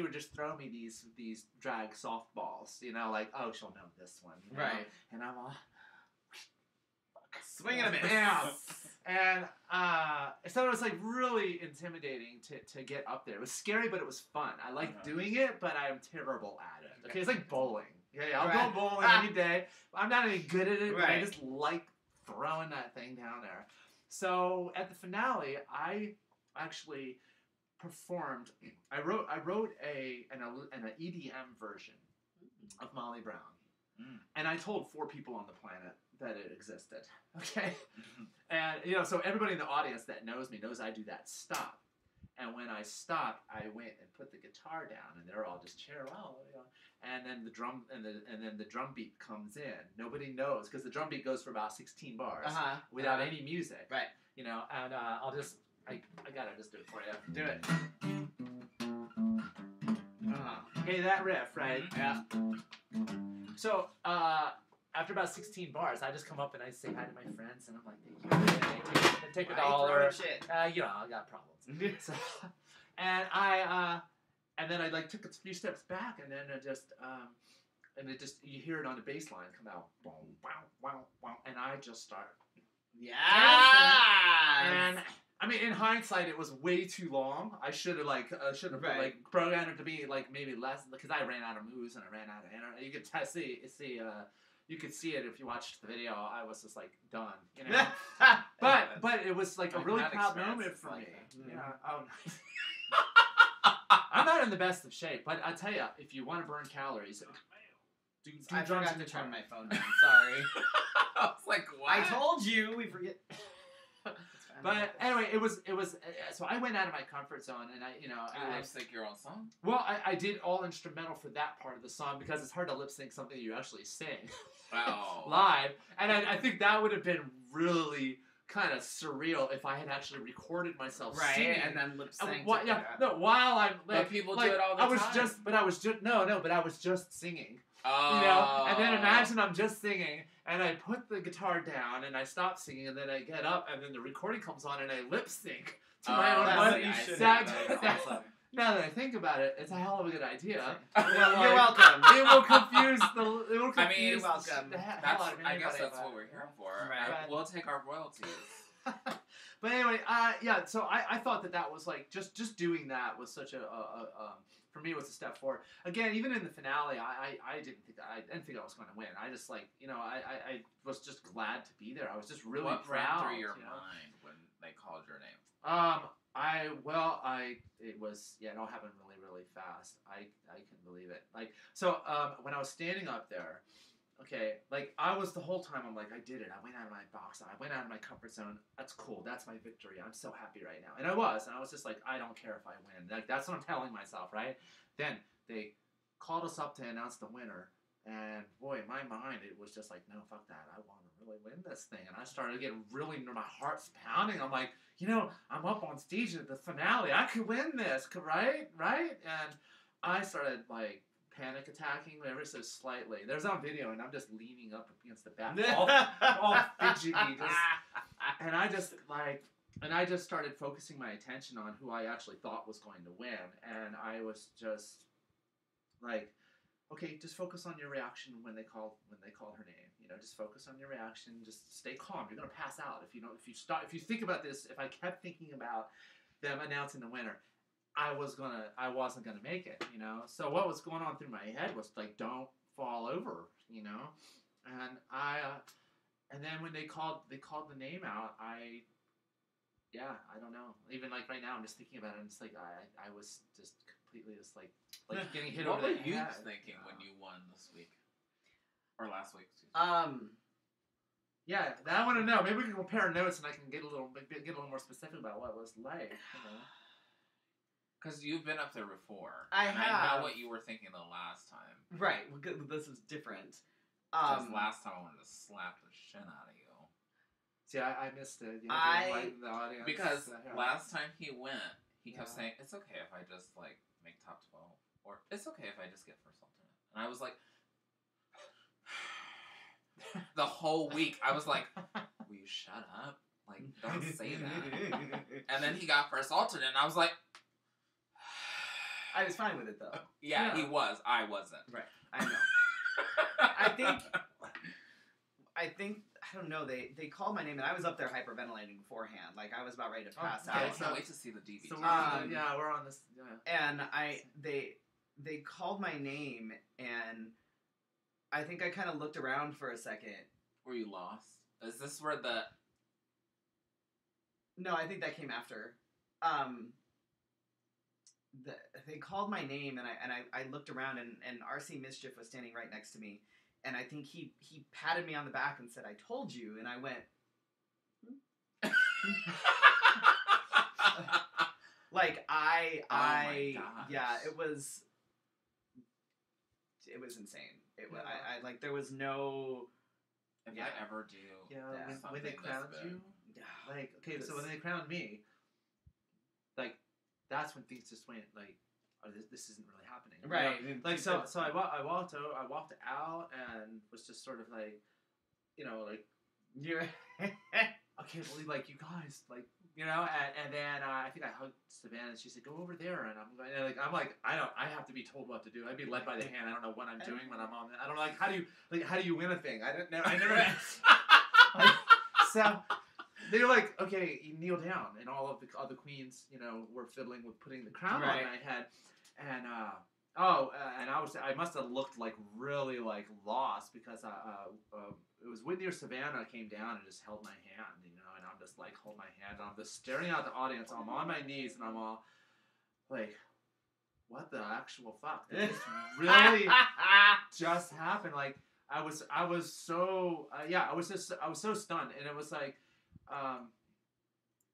D: would just throw me these drag softballs, you know, like, oh, she'll know this one, you know?
A: Right?
D: And I'm all
A: swing and a miss.
D: And so it was like really intimidating to get up there. It was scary, but it was fun. I like doing it, but I'm terrible at it. Okay, it's like bowling. Okay, I'll go bowling any day. I'm not any good at it, but I just like throwing that thing down there. So at the finale, I actually performed. I wrote an EDM version of Molly Brown, and I told 4 people on the planet that it existed. Okay, and you know, so everybody in the audience that knows me knows I do that stop. And when I stopped, I went and put the guitar down, and they're all just cheering, wow, you know. And then the drum and then the drum beat comes in. Nobody knows because the drum beat goes for about 16 bars without any music.
A: Right.
D: You know, and I gotta just do it for you.
A: Do it.
D: Okay, that riff, right?
A: Yeah.
D: So, after about 16 bars, I just come up and I say hi to my friends, and I'm like, thank you. They take a dollar.
A: Shit.
D: You know, I got problems. So, and then I like took a few steps back, and then it just you hear it on the bass line come out, boom, wow, wow, wow, and I just start.
A: Yeah.
D: And I mean, in hindsight, it was way too long. I should have like programmed it to be like maybe less because I ran out of moves and I ran out of energy. You could you could see it if you watched the video. I was just like done, you know. but it was like a really proud moment for me. Yeah. Oh, nice. I'm not in the best of shape, but I tell you, if you want to burn calories, do
A: I
D: drums
A: forgot
D: and
A: to
D: guitar.
A: turn my phone down. Sorry.
B: I was like, what?
A: I told you. We forget.
D: But anyway, it was. So I went out of my comfort zone, and I
B: You lip sync your own song?
D: Well, I did all instrumental for that part of the song because it's hard to lip sync something you actually sing live, and I think that would have been really kind of surreal if I had actually recorded myself singing
A: and then lip sync.
D: While I'm
B: but people do it all the time.
D: I was just singing.
B: Oh.
D: And then imagine I'm just singing, and I put the guitar down, and I stop singing, and then I get up, and then the recording comes on, and I lip sync to my own. Now that I think about it, it's a hell of a good idea.
A: Well, you're welcome.
D: It will confuse the.
A: You're welcome.
D: The hell out of
B: I guess
D: anybody,
B: that's what we're here for.
A: Right.
B: We'll take our royalties.
D: But anyway, so I thought that was like just doing that was such a for me was a step forward. Again, even in the finale, I didn't think I was going to win. I just I was just glad to be there. I was just really
B: what
D: proud.
B: ran through your mind when they called your name?
D: It all happened really fast. I couldn't believe it. When I was standing up there, okay, I was the whole time, I'm like, I did it. I went out of my box. I went out of my comfort zone. That's cool. That's my victory. I'm so happy right now. And I was just like, I don't care if I win. That's what I'm telling myself, right? Then they called us up to announce the winner. And boy, in my mind, it was just like, no, fuck that. I want to really win this thing. And I started getting really, my heart's pounding. I'm like, I'm up on stage at the finale. I could win this, right? And I started panic attacking ever so slightly. There's on video, and I'm just leaning up against the back, all fidgety, and I just started focusing my attention on who I actually thought was going to win, and I was just like, okay, just focus on your reaction when they called her name. Just focus on your reaction. Just stay calm. You're gonna pass out if you think about this. If I kept thinking about them announcing the winner, I wasn't gonna make it. So what was going on through my head was like, don't fall over. And and then when they called the name out, I don't know. Even right now, I'm just thinking about it. And it's like I was just completely just like getting hit over the head.
B: What were you thinking when you won this week or last week?
D: Yeah, I want to know. Maybe we can compare notes, and I can get a little more specific about what it was like.
B: Because you've been up there before.
A: I
B: know what you were thinking the last time.
A: Right. This is different.
B: Because last time I wanted to slap the shit out of you.
D: See, I missed it. The audience.
B: Because last time he went, he kept saying, it's okay if I just make top 12. Or it's okay if I just get first alternate. And I was like, the whole week, I was like, will you shut up? Don't say that. And then he got first alternate, and I was like,
A: I was fine with it, though.
B: Yeah, he was. I wasn't.
A: Right. I know. I think, I don't know, they called my name, and I was up there hyperventilating beforehand. I was about ready to pass out.
B: I can't wait to see the DVD.
D: So we're on this. Yeah.
A: And they called my name, and I think I kind of looked around for a second.
B: Were you lost? Is this where the...
A: No, I think that came after. They called my name, and I looked around, and RC Mischief was standing right next to me, and I think he patted me on the back and said, "I told you," and I went, it was insane. There was no.
B: If I ever do,
D: when they crowned you, so when they crowned me, that's when things just went this isn't really happening,
A: right?
D: So I walked out and was just sort of
A: you're.
D: I can't believe you guys and then I think I hugged Savannah and she said, go over there, and I'm going I have to be told what to do. I'd be led by the hand. I don't know what I'm doing when I'm on. I don't know how do you win a thing? I didn't know. I never. So they were like, okay, you kneel down, and all of the other queens, were fiddling with putting the crown on my head, and I must have looked really lost because it was Whitney or Savannah came down and just held my hand, and I'm just hold my hand, and I'm just staring at the audience. I'm on my knees, and I'm all like, what the actual fuck? Did this really just happen? I was so so stunned, and it was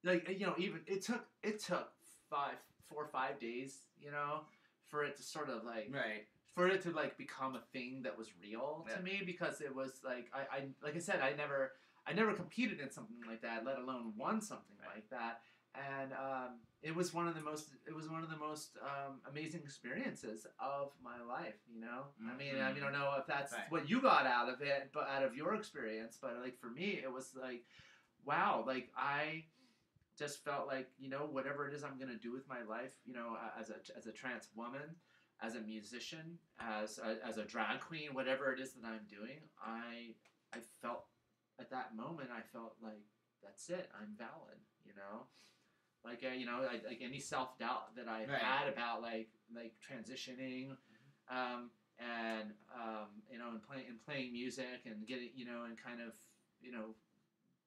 C: like, you know, even it took 4 or 5 days, you know, for it to sort of like for it to like become a thing that was real to me, because it was like I like I said, I never competed in something like that, let alone won something like that. And it was one of the most amazing experiences of my life, you know. I mean, I don't know if that's what you got out of it, but out of your experience, but like for me, it was like, wow, like I just felt like, you know, whatever it is I'm gonna do with my life, you know, as a trans woman, as a musician, as a drag queen, whatever it is that I'm doing, I felt at that moment, I felt like that's it, I'm valid, you know. Like you know, like any self doubt that I had about like transitioning, and you know, and playing music and getting, you know, and kind of, you know,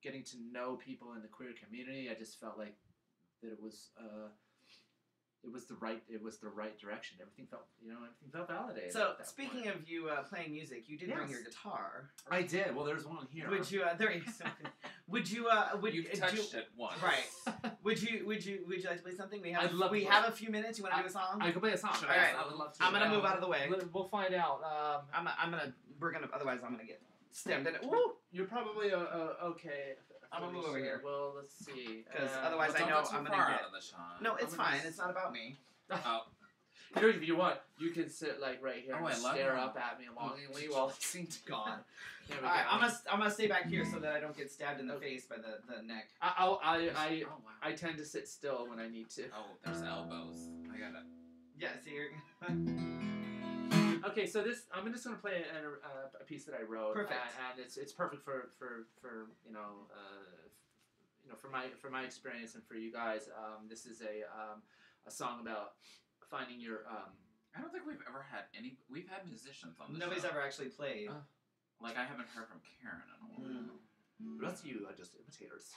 C: getting to know people in the queer community, I just felt like that it was the right direction. Everything felt validated.
A: So speaking of you playing music, you did bring your guitar.
C: I did. Well, there's one here.
A: Would you? There you go. Would you?
B: You've touched it once.
A: Right. Would you like to play something? We have.
C: I'd love
A: we
C: to.
A: have a few minutes. You want to do a song?
C: I could play a song.
A: All right.
C: I would love to.
A: I'm gonna move out of the way.
C: We'll find out.
A: Otherwise I'm gonna get stemmed in it. Woo!
C: You're probably okay.
A: I'm gonna move over here.
C: Well, let's see.
A: Because otherwise I know I'm gonna get.
B: Out of the shot.
A: No, it's fine. It's not about me.
B: Oh.
C: You know, if you want, you can sit like right here and stare
B: that.
C: up at me longingly while I sing to God.
A: Alright, I'm gonna stay back here so that I don't get stabbed in the face by the neck.
C: I tend to sit still when I need to.
B: Oh, there's elbows. I got it.
A: Yeah, see you're.
C: Okay, so this I'm just gonna play a piece that I wrote.
A: Perfect.
C: And it's perfect for you know for my experience and for you guys. This is a song about finding your.
B: I don't think we've ever had any. We've had musicians on the
A: Nobody's
B: show.
A: ever actually played.
B: Like I haven't heard from Karen in a while.
C: The rest of you are just imitators.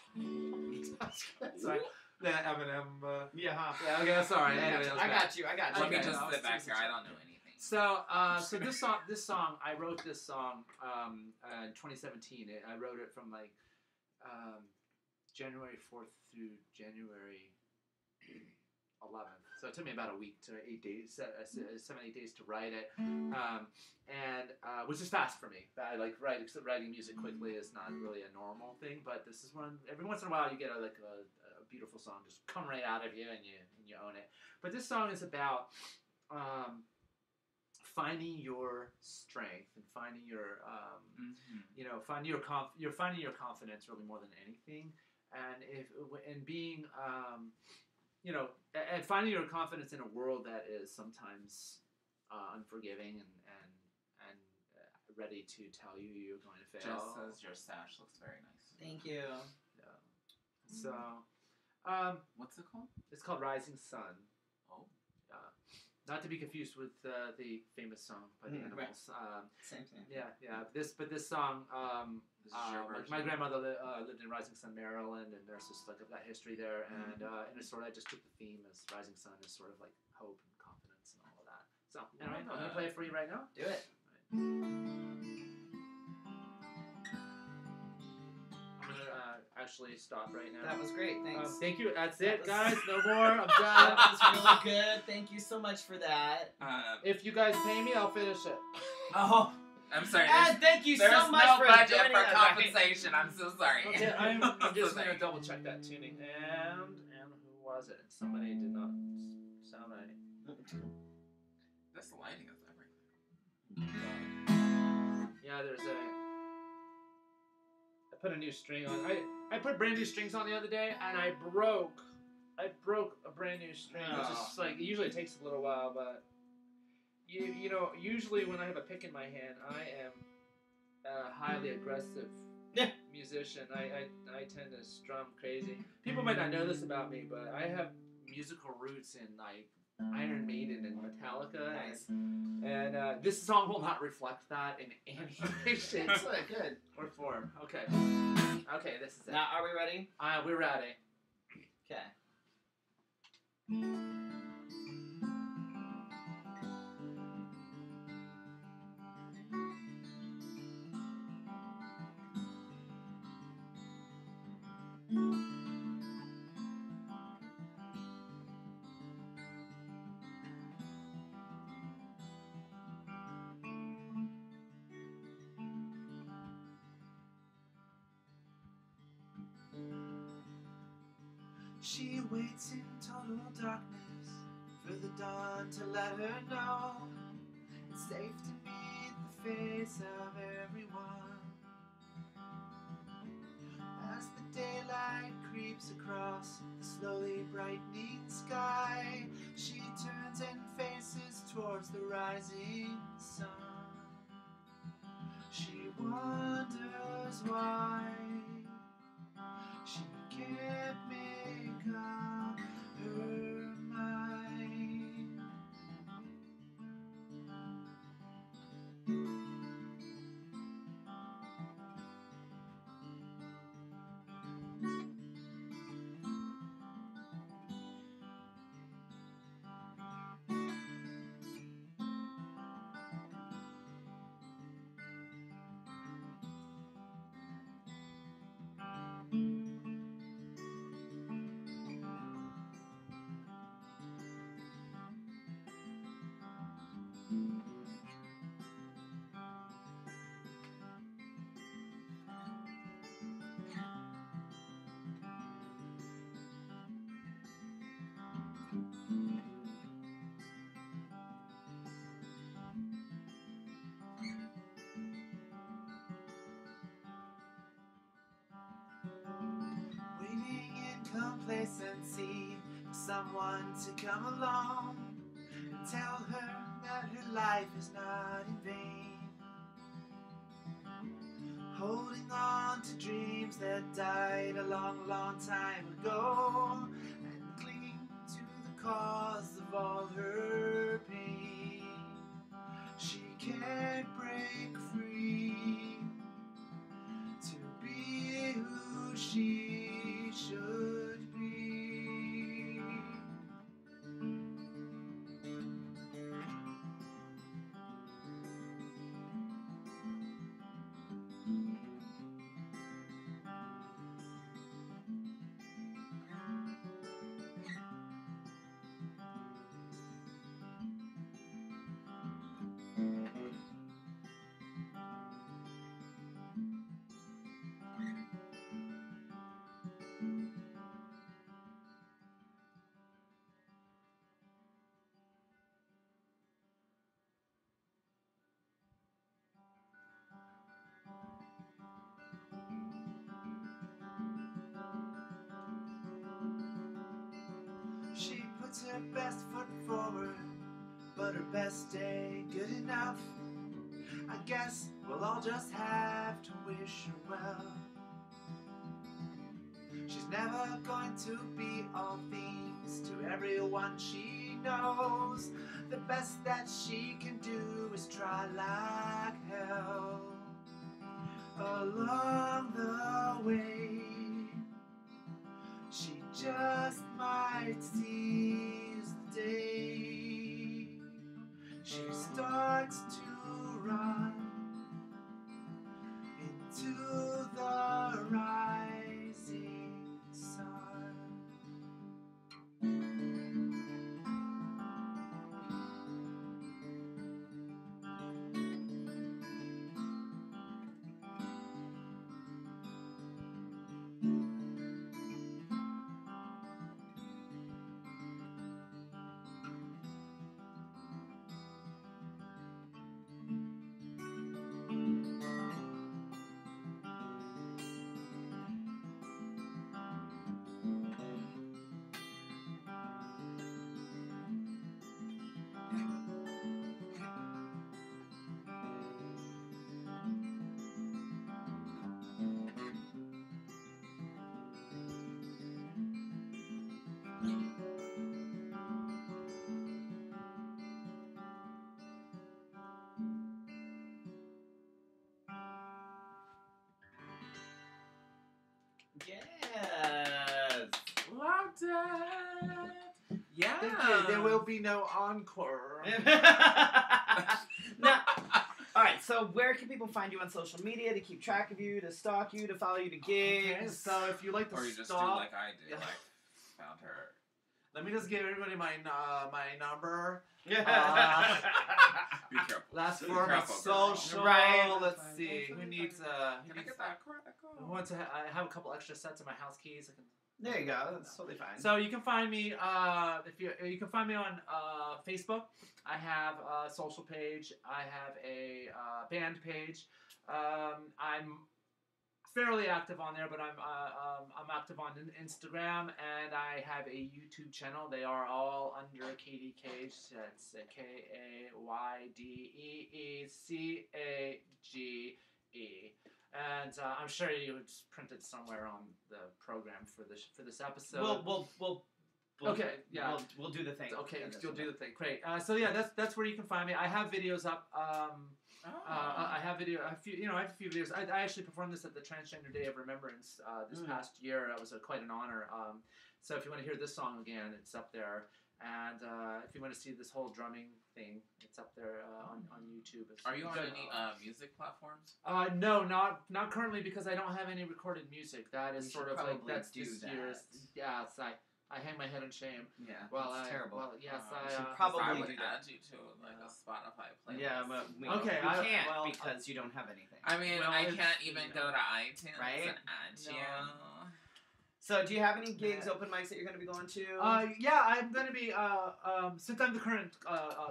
C: Sorry. That Eminem.
A: Yeah. Huh?
C: Yeah. Okay. Sorry. Anyway,
A: I got you.
B: Let me just sit back here. I don't know anything.
C: So, so this song, I wrote this song in 2017. I wrote it from like January 4th through January 11th. So it took me about a week to 8 days, 7-8 days to write it, and which is fast for me. I like writing music quickly is not really a normal thing, but this is one. Every once in a while, you get a beautiful song just come right out of you and you own it. But this song is about finding your strength and finding your you know, finding your confidence really more than anything, and being you know, and finding your confidence in a world that is sometimes unforgiving and ready to tell you you're going to fail.
B: Just says your sash looks very nice.
A: Thank you.
C: Yeah. So,
B: what's it called?
C: It's called Rising Sun.
B: Oh.
C: Not to be confused with the famous song by the Animals.
A: Right. Same thing.
C: Yeah. This song.
B: This is your version.
C: My grandmother lived in Rising Sun, Maryland, and there's just like that history there. And it's sort of, I just took the theme as Rising Sun as sort of like hope and confidence and all of that. So anyway, I'm gonna play it for you right now.
A: Do it.
C: I'm gonna actually stop right now.
A: That was great. Thanks.
C: Thank you. That's it, guys. No more. I'm done.
A: That was really good. Thank you so much for that.
C: If you guys pay me, I'll finish it.
A: Oh.
B: I'm sorry.
A: Thank you
B: there's
A: so much
B: no
A: for
B: budget
A: joining
B: for
A: us.
B: compensation. I'm so sorry.
C: Okay, I'm just gonna double check that tuning. And who was it? Somebody did not sound right.
B: This lighting is everything.
C: Yeah, there's I put a new string on. I put brand new strings on the other day, and I broke a brand new string. Which is like, it usually takes a little while, but. You know, usually when I have a pick in my hand, I am a highly aggressive musician. I tend to strum crazy. People might not know this about me, but I have musical roots in like Iron Maiden and Metallica.
A: Nice.
C: And this song will not reflect that in any way, shape,
A: Good.
C: or form. Okay, this is it.
A: Now, are we ready?
C: We're ready.
A: Okay.
D: She waits in total darkness for the dawn to let her know it's safe to meet the face of everyone. As the daylight creeps across the slowly brightening sky, she turns and faces towards the rising sun. She wonders why she can't make up her mind. Waiting in complacency for someone to come along and tell her that her life is not in vain. Holding on to dreams that died a long, long time ago and clinging to the cause of all her pain. She can't break free to be who she should be. She puts her best foot forward, but her best ain't good enough. I guess we'll all just have to wish her well. She's never going to be all things to everyone she knows. The best that she can do is try like hell. Along the way, she just might seize the day. She starts to run into the rising sun.
A: Yes.
B: Loved it. Yeah.
D: Thank you. There will be no encore.
A: Now, all right. So, where can people find you on social media to keep track of you, to stalk you, to follow you to gigs?
D: Okay, so if you like to
B: Or you just do
D: stalk,
B: like I do, like found her.
D: let me just give everybody my number.
B: Be careful.
D: Last
B: Be
D: four, my
B: careful, girl.
D: social.
A: Right.
D: Let's see. Who needs
B: Can I get that?
D: who wants to? I have a couple extra sets of my house keys. I can
A: There you go. That's totally fine.
C: So you can find me you can find me on Facebook. I have a social page. I have a band page. I'm fairly active on there, but I'm active on Instagram, and I have a YouTube channel. They are all under Kaydee Cage. That's KAYDEECAGE. And I'm sure you would print it somewhere on the program for this episode.
A: We'll
C: okay, yeah,
A: we'll do the thing.
C: Okay, you'll do the thing. Great. So yeah, that's where you can find me. I have videos up. I have a few videos. I actually performed this at the Transgender Day of Remembrance this past year. It was quite an honor. So if you want to hear this song again, it's up there. And if you want to see this whole drumming thing, it's up there on YouTube.
B: Are you on any music platforms?
C: No, not currently, because I don't have any recorded music. That is sort of like
A: that's
C: this year's. Yeah, I hang my head in shame.
A: Yeah,
C: well,
A: it's terrible.
C: Well, yes,
A: probably
B: would
A: do
B: add you to like a Spotify playlist.
A: Yeah, but we can't because you don't have anything.
B: I mean, I can't even go to iTunes and add you.
A: So, do you have any gigs, open mics that you're going to be going to?
C: Yeah, I'm going to be. Since I'm the current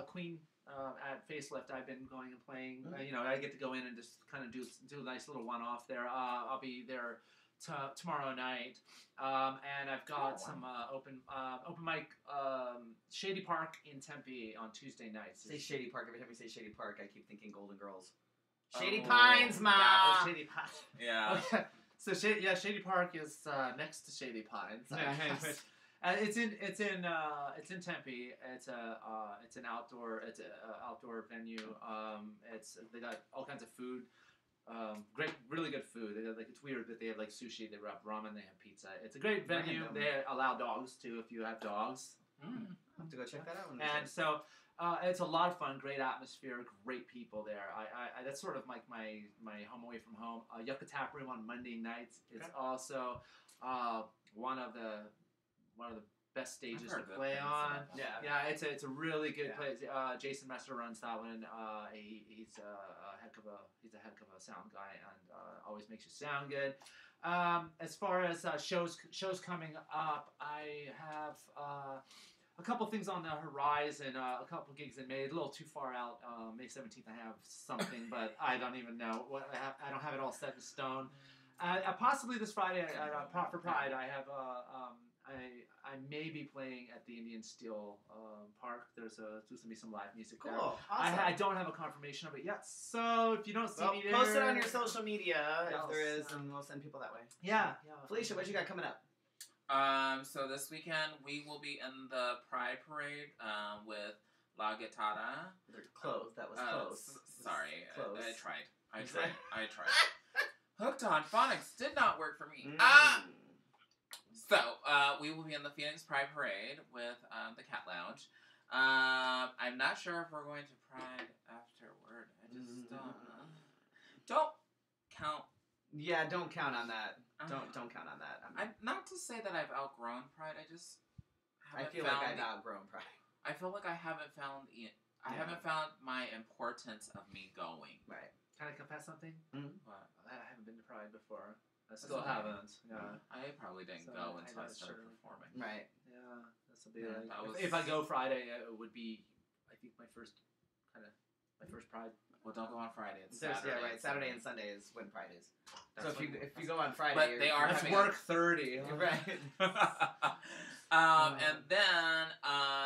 C: queen at Facelift, I've been going and playing. I get to go in and just kind of do a nice little one-off there. I'll be there tomorrow night, and I've got some open mic Shady Park in Tempe on Tuesday nights.
A: Say Shady Park. Every time you say Shady Park, I keep thinking Golden Girls. Shady Pines, ma.
C: Shady Pines.
B: Yeah.
C: Okay. So Shady Park is next to Shady Pines. It's in Tempe. It's an outdoor venue. They got all kinds of food. Great, really good food. It's weird, but they have like sushi, they have ramen, they have pizza. It's a great venue. They allow dogs too if you have dogs.
A: I'll have to go check that out.
C: And so it's a lot of fun, great atmosphere, great people there. I that's sort of like my home away from home. Yucca Tap Room on Monday nights is also one of the best stages to play on. Yeah, it's a really good place. Jason Messer runs that one. He's a heck of a sound guy, and always makes you sound good. As far as shows coming up, I have a couple things on the horizon. A couple gigs in May. A little too far out. May 17th, I have something, but I don't even know what I don't have it all set in stone. Possibly this Friday at for Pride, I have I may be playing at the Indian Steel Park. There's going to be some live music there.
A: Cool. Awesome.
C: I don't have a confirmation of it yet, so if you don't see me there,
A: post it on your social media if there is, and we'll send people that way.
C: Yeah.
A: Felicia, what you got coming up?
B: So this weekend we will be in the Pride Parade with La Guitarra.
A: They're closed. That was close.
B: Sorry,
A: close.
B: I tried. Hooked on Phonics did not work for me. So, we will be in the Phoenix Pride Parade with the Cat Lounge. I'm not sure if we're going to Pride afterward. I just don't count.
A: Yeah, don't count on that. Don't count on that.
B: I'm not to say that I've outgrown Pride. I just
A: I feel like I've outgrown Pride.
B: I feel like I haven't found my importance of me going.
A: Right.
C: Can I confess something?
B: What?
C: I haven't been to Pride before. I still haven't. Yeah.
B: I probably didn't go until I started performing.
A: Right.
C: Yeah. This will be if I go Friday, it would be I think my first Pride.
B: Well, don't go on Friday. It's Saturday.
A: Yeah, right. Saturday and Sunday is when Pride is. So if you go on Friday,
B: but they are
C: let's
B: having
C: work 30.
A: Right.
B: And then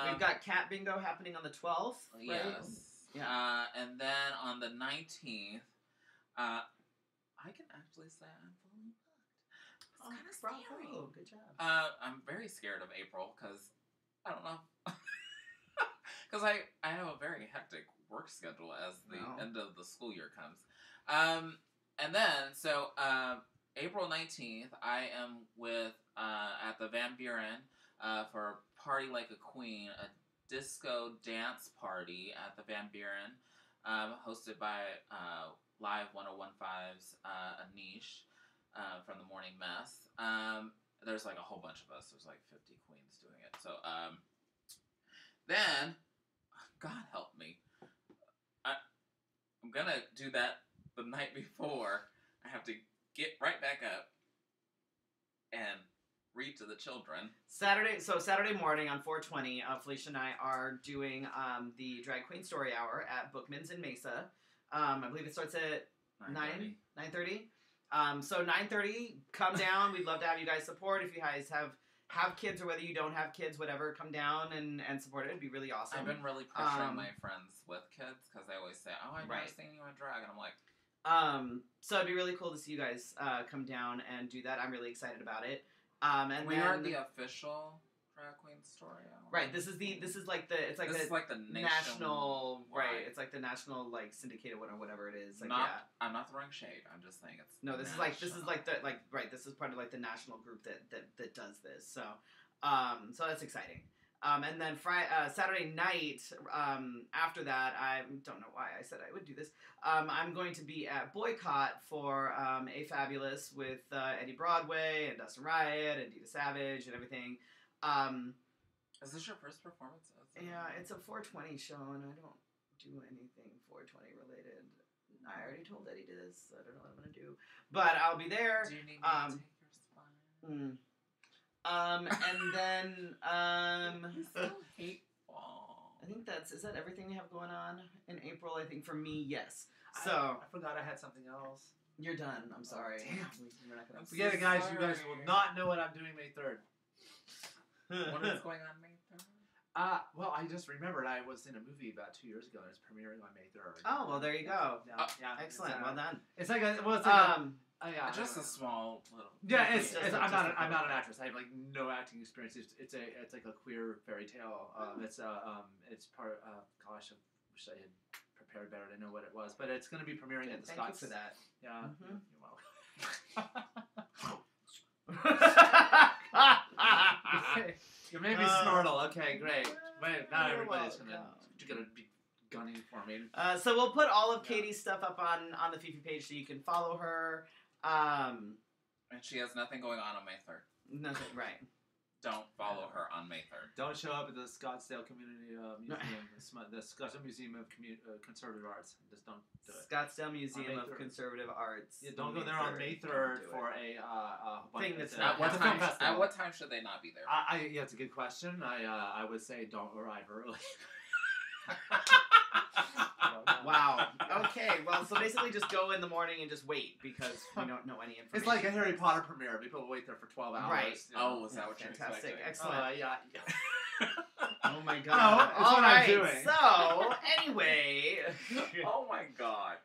A: we've got Cat Bingo happening on the 12th. Right?
B: Yes. Yeah. And then on the 19th, I can actually say I'm fully booked. It's kind of scary.
A: Oh, good job.
B: I'm very scared of April because I don't know. Because I have a very hectic work schedule as the end of the school year comes. And then, so April 19th, I am with at the Van Buren for Party Like a Queen, a disco dance party at the Van Buren, hosted by Live 101.5's Anish from the Morning Mess. There's like a whole bunch of us. There's like 50 queens doing it. So then, God help me, I'm gonna do that the night before. I have to get right back up and read to the children.
A: Saturday morning on 4/20, Felicia and I are doing the Drag Queen Story Hour at Bookman's in Mesa. I believe it starts at 9:30. So 9:30, come down. We'd love to have you guys support. If you guys have kids or whether you don't have kids, whatever, come down and support it. It'd be really awesome.
B: I've been really pressuring my friends with kids because they always say, "Oh, I've never seen you in drag," and I'm like,
A: so it'd be really cool to see you guys come down and do that. I'm really excited about it. And
B: we are the official Drag Queen Story Hour.
A: Right. This is like the national right. It's like the national like syndicated one or whatever it is. Like,
B: I'm not throwing shade. I'm just saying it's
A: this is part of like the national group that does this. So so that's exciting. And then Saturday night, after that, I don't know why I said I would do this. I'm going to be at Boycott for A Fabulous with Eddie Broadway and Dustin Riot and Dita Savage and everything.
B: Is this your first performance?
A: Yeah, it's a 420 show, and I don't do anything 420 related. I already told Eddie this, so I don't know what I'm going to do. But I'll be there.
B: Do you need me to take your spine?
A: And then,
B: He's so hateful.
A: I think is that everything we have going on in April? I think for me, yes. So
C: I forgot I had something else.
A: You're done. I'm sorry.
C: Damn.
A: We're not gonna
C: Forget it, guys. You guys will not know what I'm doing May 3rd.
B: What is going on May 3rd?
C: Well, I just remembered I was in a movie about 2 years ago and it's premiering on May 3rd.
A: Oh, well, there you go.
C: Yeah,
A: excellent. Well done.
C: It's like a
B: just a small little.
C: Yeah, I'm not an actress. I have like no acting experience. It's like a queer fairy tale. It's part. Gosh, I wish I had prepared better to know what it was. But it's going to be premiering at the Scots.
A: Thank you for that.
C: Yeah.
A: Mm-hmm.
C: You're welcome. You made me snortle. Okay, great. Wait, not everybody's gonna be gunning for me.
A: So we'll put all of Katie's stuff up on the Fefe page so you can follow her.
B: And she has nothing going on May 3rd.
A: Nothing, right.
B: Don't follow her on May 3rd.
C: Don't show up at the Scottsdale Community Museum, the Scottsdale Museum of Conservative Arts. Just don't do it.
A: Scottsdale Museum of Conservative Arts.
C: Yeah, don't go there on May 3rd for a
A: thing that's
B: at what time should they not be there?
C: Yeah, it's a good question. I would say don't arrive early.
A: Wow. Okay. Well, so basically, just go in the morning and just wait because we don't know any information.
C: It's like a Harry Potter premiere. People wait there for 12 hours.
A: Right.
C: You know?
B: Oh, is that what you're expecting?
A: Excellent.
C: Yeah.
A: Oh my god.
C: No, it's what I'm doing.
A: So anyway.
B: Oh my god.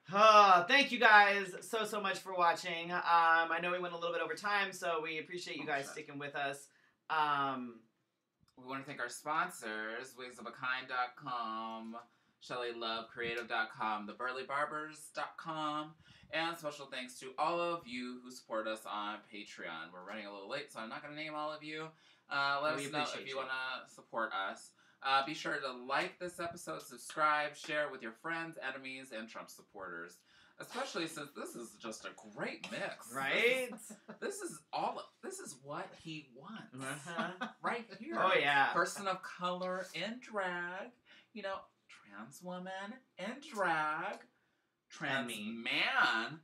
A: Thank you guys so much for watching. I know we went a little bit over time, so we appreciate you guys sticking with us.
B: We want to thank our sponsors, wigsofakind.com, ShellyLoveCreative.com, TheBurleyBarbers.com, and special thanks to all of you who support us on Patreon. We're running a little late, so I'm not going to name all of you. Let us know if you want to support us. Be sure to like this episode, subscribe, share with your friends, enemies, and Trump supporters. Especially since this is just a great mix.
A: Right?
B: This is what he wants.
A: Uh-huh.
B: Right here.
A: Oh, yeah.
B: Person of color in drag. You know, trans woman in drag. Trans man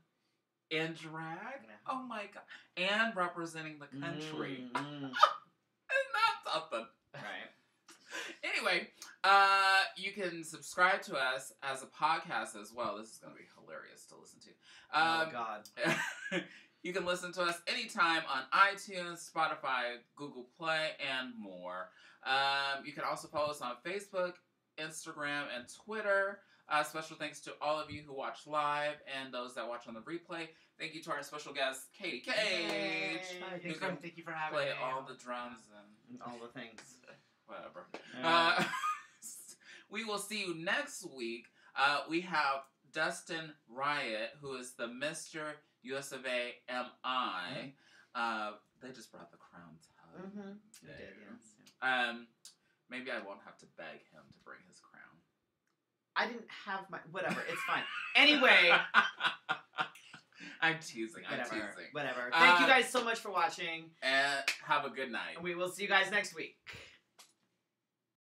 B: in drag.
A: Yeah.
B: Oh, my God. And representing the country. Isn't that something?
A: Right.
B: Anyway, you can subscribe to us as a podcast as well. This is going to be hilarious to listen to.
A: Oh, God.
B: You can listen to us anytime on iTunes, Spotify, Google Play, and more. You can also follow us on Facebook, Instagram, and Twitter. Special thanks to all of you who watch live and those that watch on the replay. Thank you to our special guest, Kaydee Cage.
C: Hi, thank you for having
B: play
C: me.
B: all the drums and
A: all the things.
B: Whatever. We will see you next week. We have Dustin Riot, who is the Mr. USofA MI. They just brought the crown tug.
A: Mm-hmm. They did, yes.
B: Maybe I won't have to beg him to bring his crown.
A: I didn't have my... Whatever, it's fine. Anyway...
B: I'm teasing.
A: Whatever. Thank you guys so much for watching.
B: And have a good night.
A: We will see you guys next week.